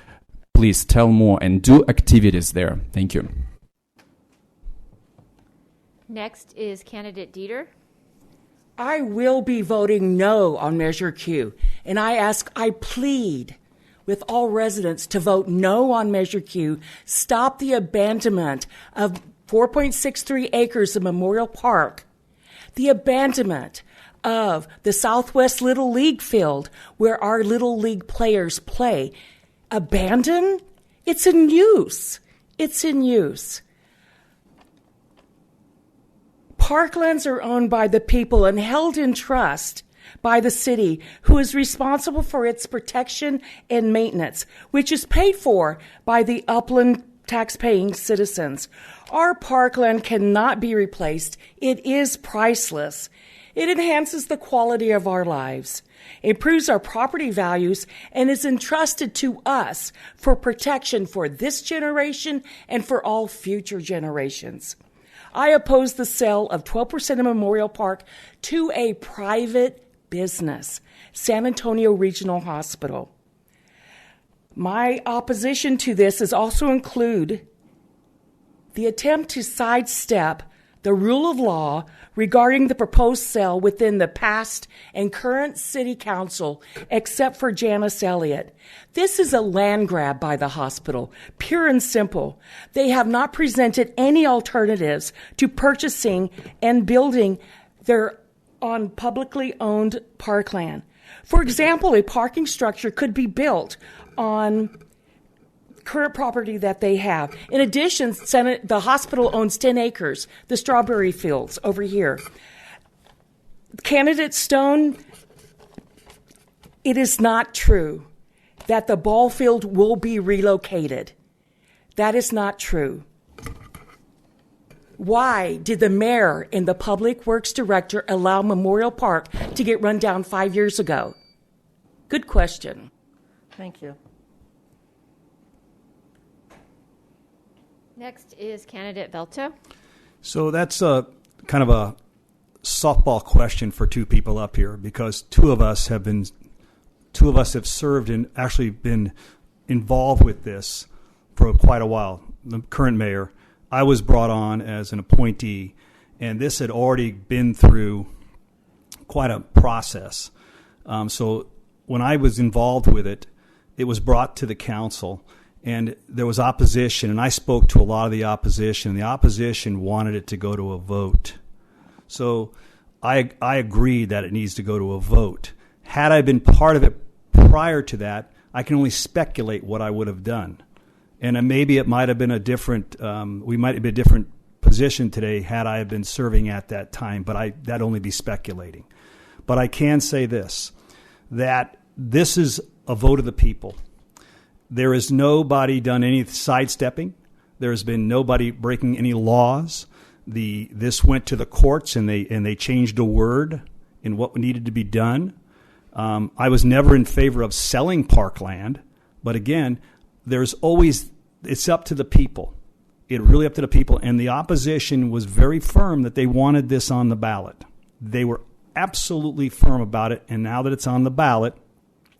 tell more and do activities there. Thank you. Next is candidate Dieter. I will be voting no on Measure Q, and I plead with all residents to vote no on Measure Q. Stop the abandonment of 4.63 acres of Memorial Park, the abandonment of the Southwest Little League field where our Little League players play. Abandon? It's in use. It's in use. Parklands are owned by the people and held in trust by the city, who is responsible for its protection and maintenance, which is paid for by the Upland tax-paying citizens. Our parkland cannot be replaced. It is priceless. It enhances the quality of our lives, improves our property values, and is entrusted to us for protection for this generation and for all future generations. I oppose the sale of 12% of Memorial Park to a private business, San Antonio Regional Hospital. My opposition to this is also include the attempt to sidestep the rule of law regarding the proposed sale within the past and current city council, except for Janice Elliott. This is a land grab by the hospital, pure and simple. They have not presented any alternatives to purchasing and building their on publicly owned parkland. For example, a parking structure could be built on current property that they have. In addition, the hospital owns 10 acres, the strawberry fields over here. Candidate Stone, it is not true that the ball field will be relocated. That is not true. Why did the mayor and the public works director allow Memorial Park to get run down 5 years ago? Good question. Thank you. Next is candidate Velto. So that's a kind of a softball question for two people up here, because two of us have served and actually been involved with this for quite a while. The current mayor, I was brought on as an appointee, and this had already been through quite a process. So when I was involved with it, it was brought to the council. And there was opposition, and I spoke to a lot of the opposition. The opposition wanted it to go to a vote. So I agreed that it needs to go to a vote. Had I been part of it prior to that, I can only speculate what I would have done. And maybe it might have been a different, we might have been a different position today had I been serving at that time, but that'd only be speculating. But I can say this, that this is a vote of the people. There is nobody done any sidestepping. There has been nobody breaking any laws. This went to the courts, and they changed a word in what needed to be done. I was never in favor of selling parkland, but again, it's up to the people. It's really up to the people, and the opposition was very firm that they wanted this on the ballot. They were absolutely firm about it, and now that it's on the ballot,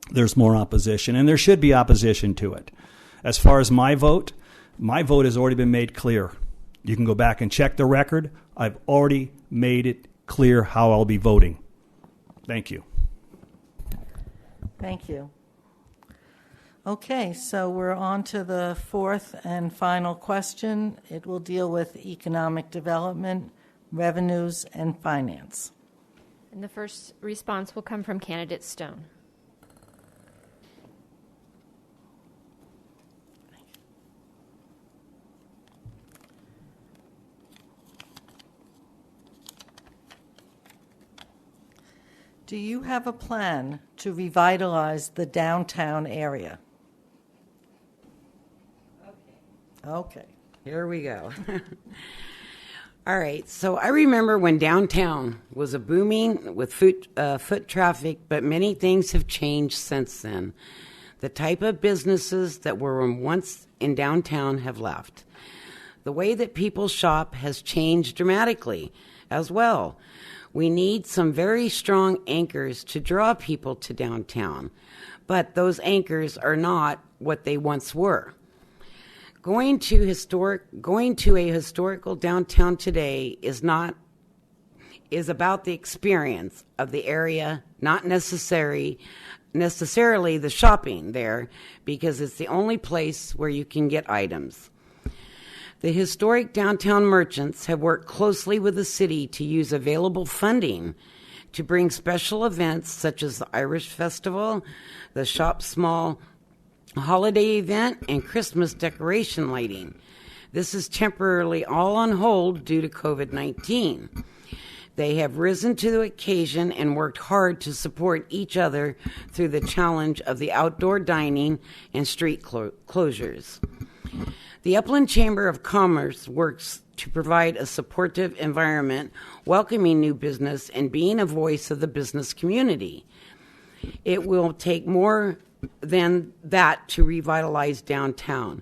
there's more opposition, and there should be opposition to it. As far as my vote has already been made clear. You can go back and check the record. I've already made it clear how I'll be voting. Thank you. Thank you. Okay, so we're on to the fourth and final question. It will deal with economic development, revenues, and finance. And the first response will come from candidate Stone. Do you have a plan to revitalize the downtown area? Okay. Here we go. All right, so I remember when downtown was a booming with foot traffic, but many things have changed since then. The type of businesses that were once in downtown have left. The way that people shop has changed dramatically as well. We need some very strong anchors to draw people to downtown, but those anchors are not what they once were. Going to a historical downtown today is about the experience of the area, not necessarily the shopping there, because it's the only place where you can get items. The historic downtown merchants have worked closely with the city to use available funding to bring special events such as the Irish Festival, the Shop Small holiday event, and Christmas decoration lighting. This is temporarily all on hold due to COVID-19. They have risen to the occasion and worked hard to support each other through the challenge of the outdoor dining and street closures. The Upland Chamber of Commerce works to provide a supportive environment, welcoming new business and being a voice of the business community. It will take more than that to revitalize downtown.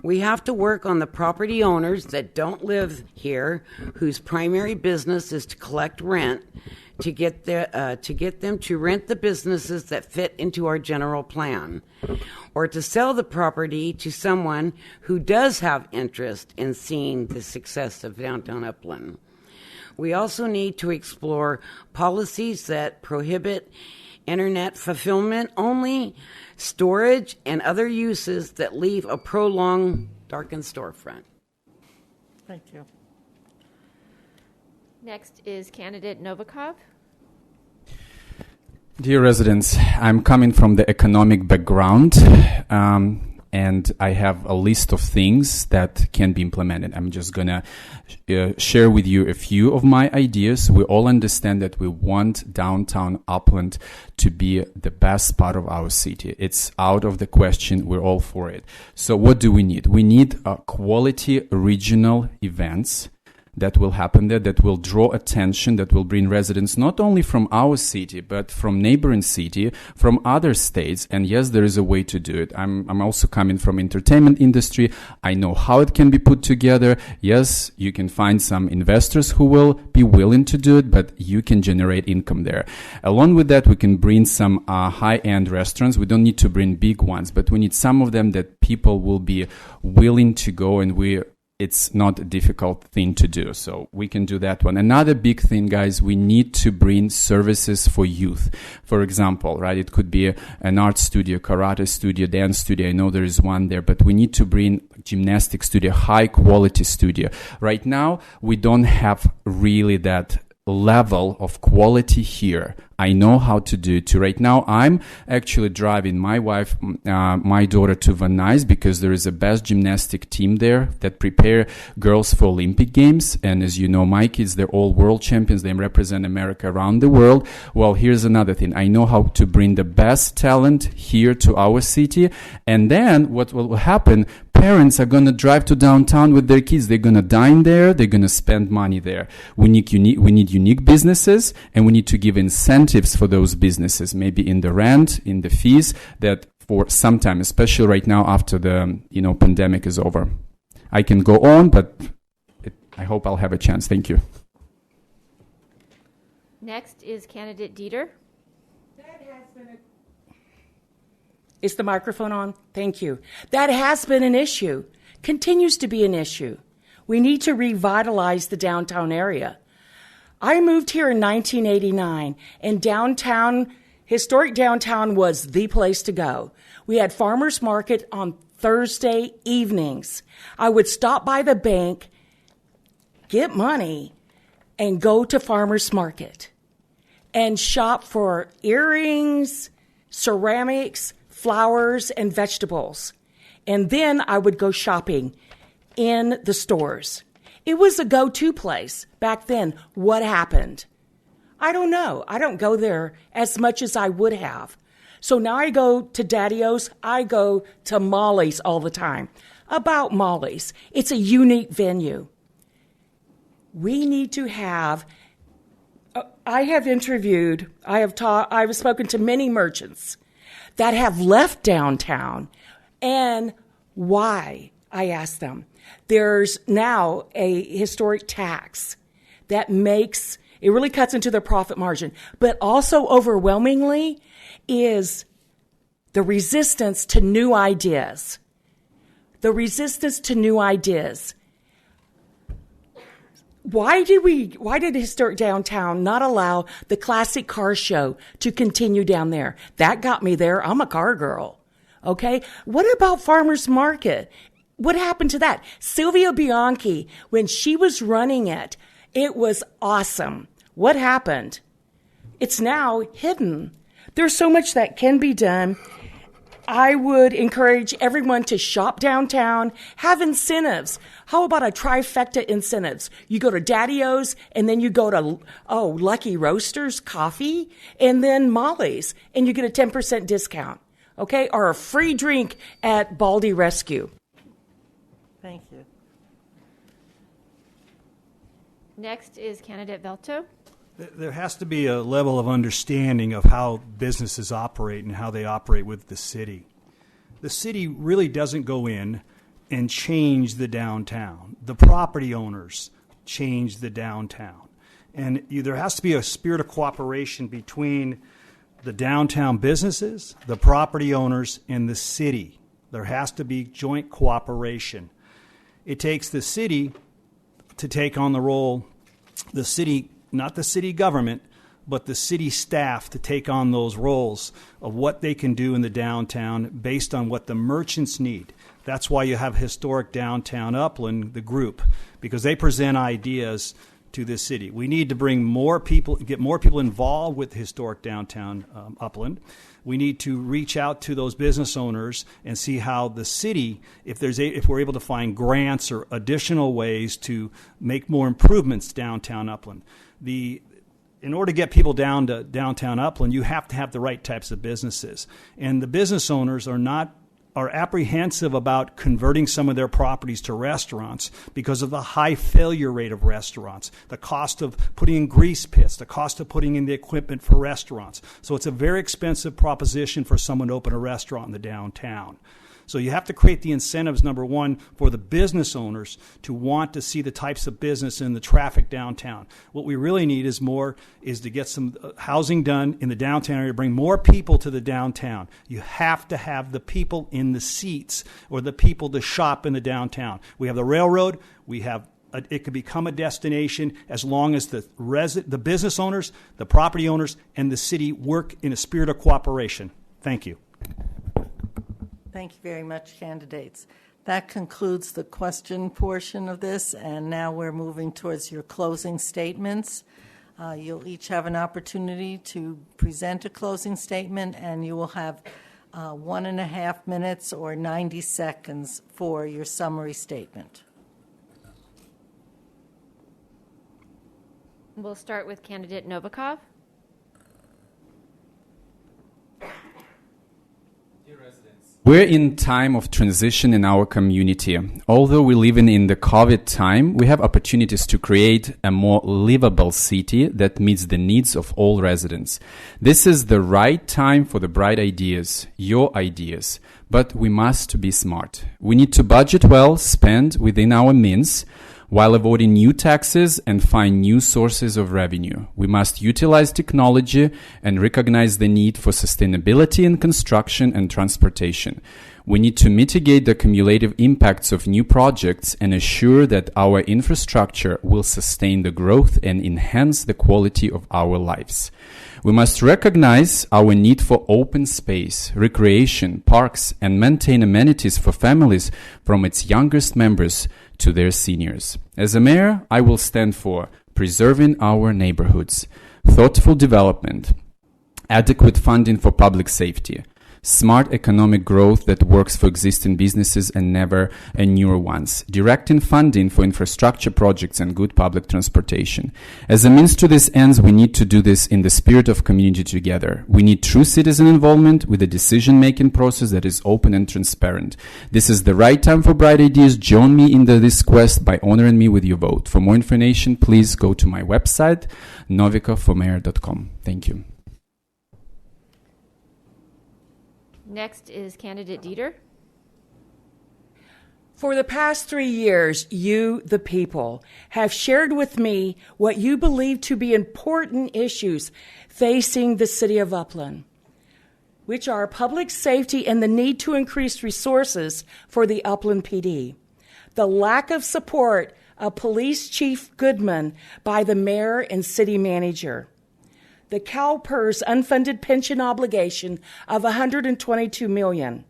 We have to work on the property owners that don't live here, whose primary business is to collect rent, to get them to rent the businesses that fit into our general plan, or to sell the property to someone who does have interest in seeing the success of downtown Upland. We also need to explore policies that prohibit internet fulfillment only, storage, and other uses that leave a prolonged darkened storefront. Thank you. Next is candidate Novikov. Dear residents, I'm coming from the economic background, and I have a list of things that can be implemented. I'm just going to share with you a few of my ideas. We all understand that we want downtown Upland to be the best part of our city. It's out of the question. We're all for it. So what do we need? We need quality regional events that will happen there, that will draw attention, that will bring residents not only from our city, but from neighboring city, from other states. And yes, there is a way to do it. I'm also coming from entertainment industry. I know how it can be put together. Yes, you can find some investors who will be willing to do it, but you can generate income there. Along with that, we can bring some high-end restaurants. We don't need to bring big ones, but we need some of them that people will be willing to go, and it's not a difficult thing to do. So we can do that one. Another big thing, guys, we need to bring services for youth. For example, right, it could be an art studio, karate studio, dance studio. I know there is one there, but we need to bring gymnastics studio, high quality studio. Right now, we don't have really that level of quality here. I know how to do it too. Right now, I'm actually driving my wife, my daughter to Van Nuys because there is a best gymnastic team there that prepare girls for Olympic Games. And as you know, my kids, they're all world champions. They represent America around the world. Well, here's another thing. I know how to bring the best talent here to our city. And then what will happen, parents are going to drive to downtown with their kids. They're going to dine there. They're going to spend money there. We need unique businesses, and we need to give incentives for those businesses, maybe in the rent, in the fees, that for some time, especially right now after the pandemic is over. I can go on, but I hope I'll have a chance. Thank you. Next is candidate Dieter. Is the microphone on? Thank you. That has been an issue, continues to be an issue. We need to revitalize the downtown area. I moved here in 1989, and historic downtown was the place to go. We had farmers market on Thursday evenings. I would stop by the bank, get money, and go to farmers market and shop for earrings, ceramics, flowers, and vegetables. And then I would go shopping in the stores. It was a go-to place back then. What happened? I don't know. I don't go there as much as I would have. So now I go to Daddy-O's. I go to Molly's all the time. About Molly's, it's a unique venue. We need to have, I have spoken to many merchants that have left downtown. And why? I asked them. There's now a historic tax that it really cuts into their profit margin, but also overwhelmingly is the resistance to new ideas. The resistance to new ideas. Why did historic downtown not allow the classic car show to continue down there? That got me there. I'm a car girl. Okay. What about farmers market? What happened to that? Sylvia Bianchi, when she was running it, it was awesome. What happened? It's now hidden. There's so much that can be done. I would encourage everyone to shop downtown, have incentives. How about a trifecta incentives? You go to Daddy-O's, and then you go to, Lucky Roasters coffee, and then Molly's, and you get a 10% discount, okay? Or a free drink at Baldy Rescue. Thank you. Next is candidate Velto. There has to be a level of understanding of how businesses operate and how they operate with the city. The city really doesn't go in and change the downtown. The property owners change the downtown. And there has to be a spirit of cooperation between the downtown businesses, the property owners, and the city. There has to be joint cooperation. It takes the city to take on the role, the city, not the city government, but the city staff to take on those roles of what they can do in the downtown based on what the merchants need. That's why you have Historic Downtown Upland, the group, because they present ideas to this city. We need to bring more people, get more people involved with Historic Downtown Upland. We need to reach out to those business owners and see how the city, if we're able to find grants or additional ways to make more improvements downtown Upland. In order to get people down to downtown Upland, you have to have the right types of businesses. And the business owners are apprehensive about converting some of their properties to restaurants because of the high failure rate of restaurants, the cost of putting in grease pits, the cost of putting in the equipment for restaurants. So it's a very expensive proposition for someone to open a restaurant in the downtown. So you have to create the incentives, number one, for the business owners to want to see the types of business in the traffic downtown. What we really need is to get some housing done in the downtown area, bring more people to the downtown. You have to have the people in the seats or the people to shop in the downtown. We have the railroad. It could become a destination as long as the business owners, the property owners, and the city work in a spirit of cooperation. Thank you. Thank you very much, candidates. That concludes the question portion of this, and now we're moving towards your closing statements. You'll each have an opportunity to present a closing statement, and you will have 1.5 minutes or 90 seconds for your summary statement. We'll start with candidate Novikov. We're in time of transition in our community. Although we live in the COVID time, we have opportunities to create a more livable city that meets the needs of all residents. This is the right time for the bright ideas, your ideas. But we must be smart. We need to budget well, spend within our means, while avoiding new taxes and find new sources of revenue. We must utilize technology and recognize the need for sustainability in construction and transportation. We need to mitigate the cumulative impacts of new projects and assure that our infrastructure will sustain the growth and enhance the quality of our lives. We must recognize our need for open space, recreation, parks, and maintain amenities for families from its youngest members to their seniors. As a mayor, I will stand for preserving our neighborhoods, thoughtful development, adequate funding for public safety, smart economic growth that works for existing businesses and never newer ones, directing funding for infrastructure projects and good public transportation. As a means to these ends, we need to do this in the spirit of community together. We need true citizen involvement with a decision-making process that is open and transparent. This is the right time for bright ideas. Join me in this quest by honoring me with your vote. For more information, please go to my website, novikovformayor.com. Thank you. Next is candidate Dieter. For the past 3 years, you, the people, have shared with me what you believe to be important issues facing the city of Upland, which are public safety and the need to increase resources for the Upland PD, the lack of support of Police Chief Goodman by the mayor and city manager, the CalPERS unfunded pension obligation of $122 million,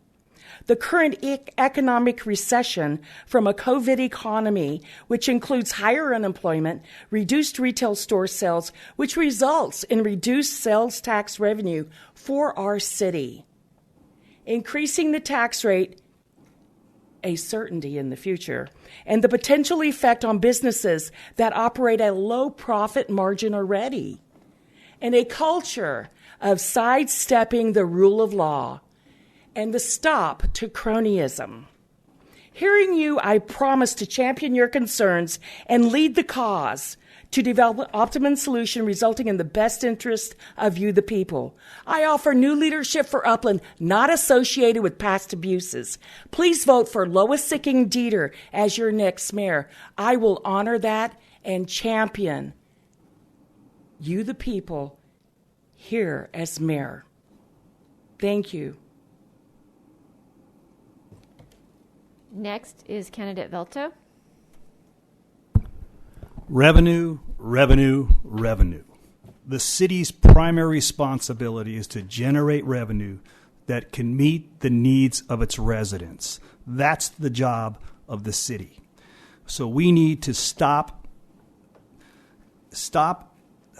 the current economic recession from a COVID economy, which includes higher unemployment, reduced retail store sales, which results in reduced sales tax revenue for our city, increasing the tax rate, a certainty in the future, and the potential effect on businesses that operate at a low profit margin already, and a culture of sidestepping the rule of law and the stop to cronyism. Hearing you, I promise to champion your concerns and lead the cause to develop optimum solution resulting in the best interest of you, the people. I offer new leadership for Upland, not associated with past abuses. Please vote for Lois Sicking Dieter as your next mayor. I will honor that and champion you, the people, here as mayor. Thank you. Next is candidate Velto. Revenue, revenue, revenue. The city's primary responsibility is to generate revenue that can meet the needs of its residents. That's the job of the city. So we need to stop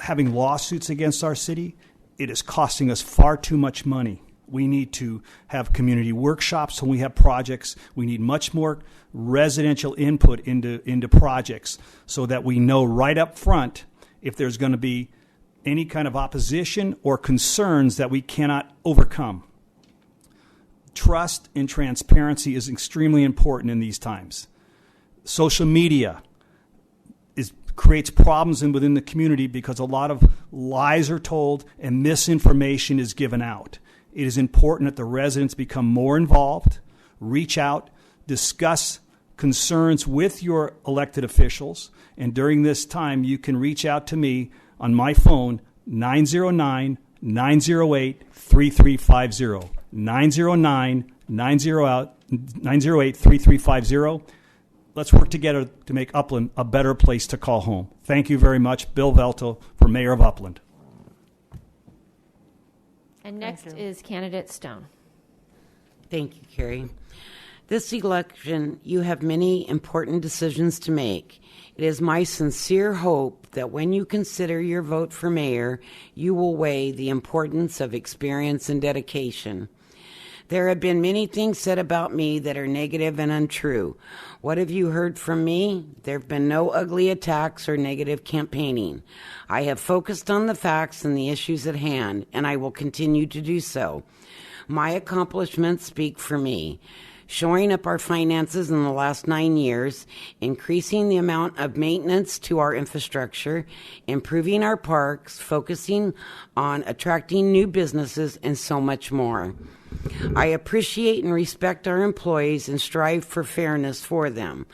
having lawsuits against our city. It is costing us far too much money. We need to have community workshops when we have projects. We need much more residential input into projects so that we know right up front if there's going to be any kind of opposition or concerns that we cannot overcome. Trust and transparency is extremely important in these times. Social media creates problems within the community because a lot of lies are told and misinformation is given out. It is important that the residents become more involved, reach out, discuss concerns with your elected officials, and during this time you can reach out to me on my phone, 909-908-3350, 909-908-3350. Let's work together to make Upland a better place to call home. Thank you very much. Bill Velto for Mayor of Upland. And next is candidate Stone. Thank you, Carrie. This election, you have many important decisions to make. It is my sincere hope that when you consider your vote for mayor, you will weigh the importance of experience and dedication. There have been many things said about me that are negative and untrue. What have you heard from me? There have been no ugly attacks or negative campaigning. I have focused on the facts and the issues at hand, and I will continue to do so. My accomplishments speak for me. Shoring up our finances in the last 9 years, increasing the amount of maintenance to our infrastructure, improving our parks, focusing on attracting new businesses, and so much more. I appreciate and respect our employees and strive for fairness for them.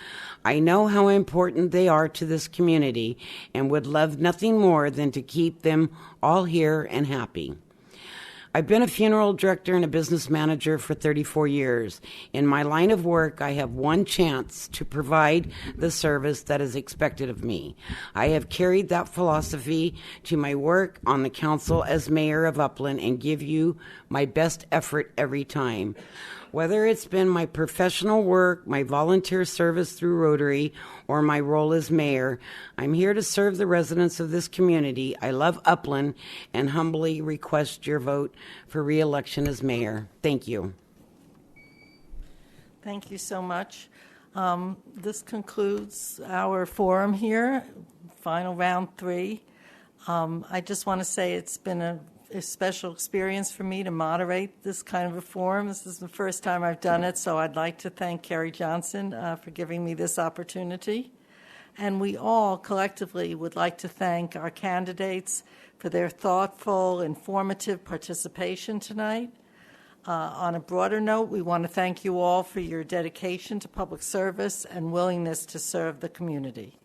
I know how important they are to this community and would love nothing more than to keep them all here and happy. I've been a funeral director and a business manager for 34 years. In my line of work, I have one chance to provide the service that is expected of me. I have carried that philosophy to my work on the council as mayor of Upland and give you my best effort every time. Whether it's been my professional work, my volunteer service through Rotary, or my role as mayor, I'm here to serve the residents of this community. I love Upland and humbly request your vote for re-election as mayor. Thank you. Thank you so much. This concludes our forum here, final round 3. I just want to say it's been a special experience for me to moderate this kind of a forum. This is the first time I've done it, so I'd like to thank Carrie Johnson for giving me this opportunity. And we all collectively would like to thank our candidates for their thoughtful, informative participation tonight. On a broader note, we want to thank you all for your dedication to public service and willingness to serve the community.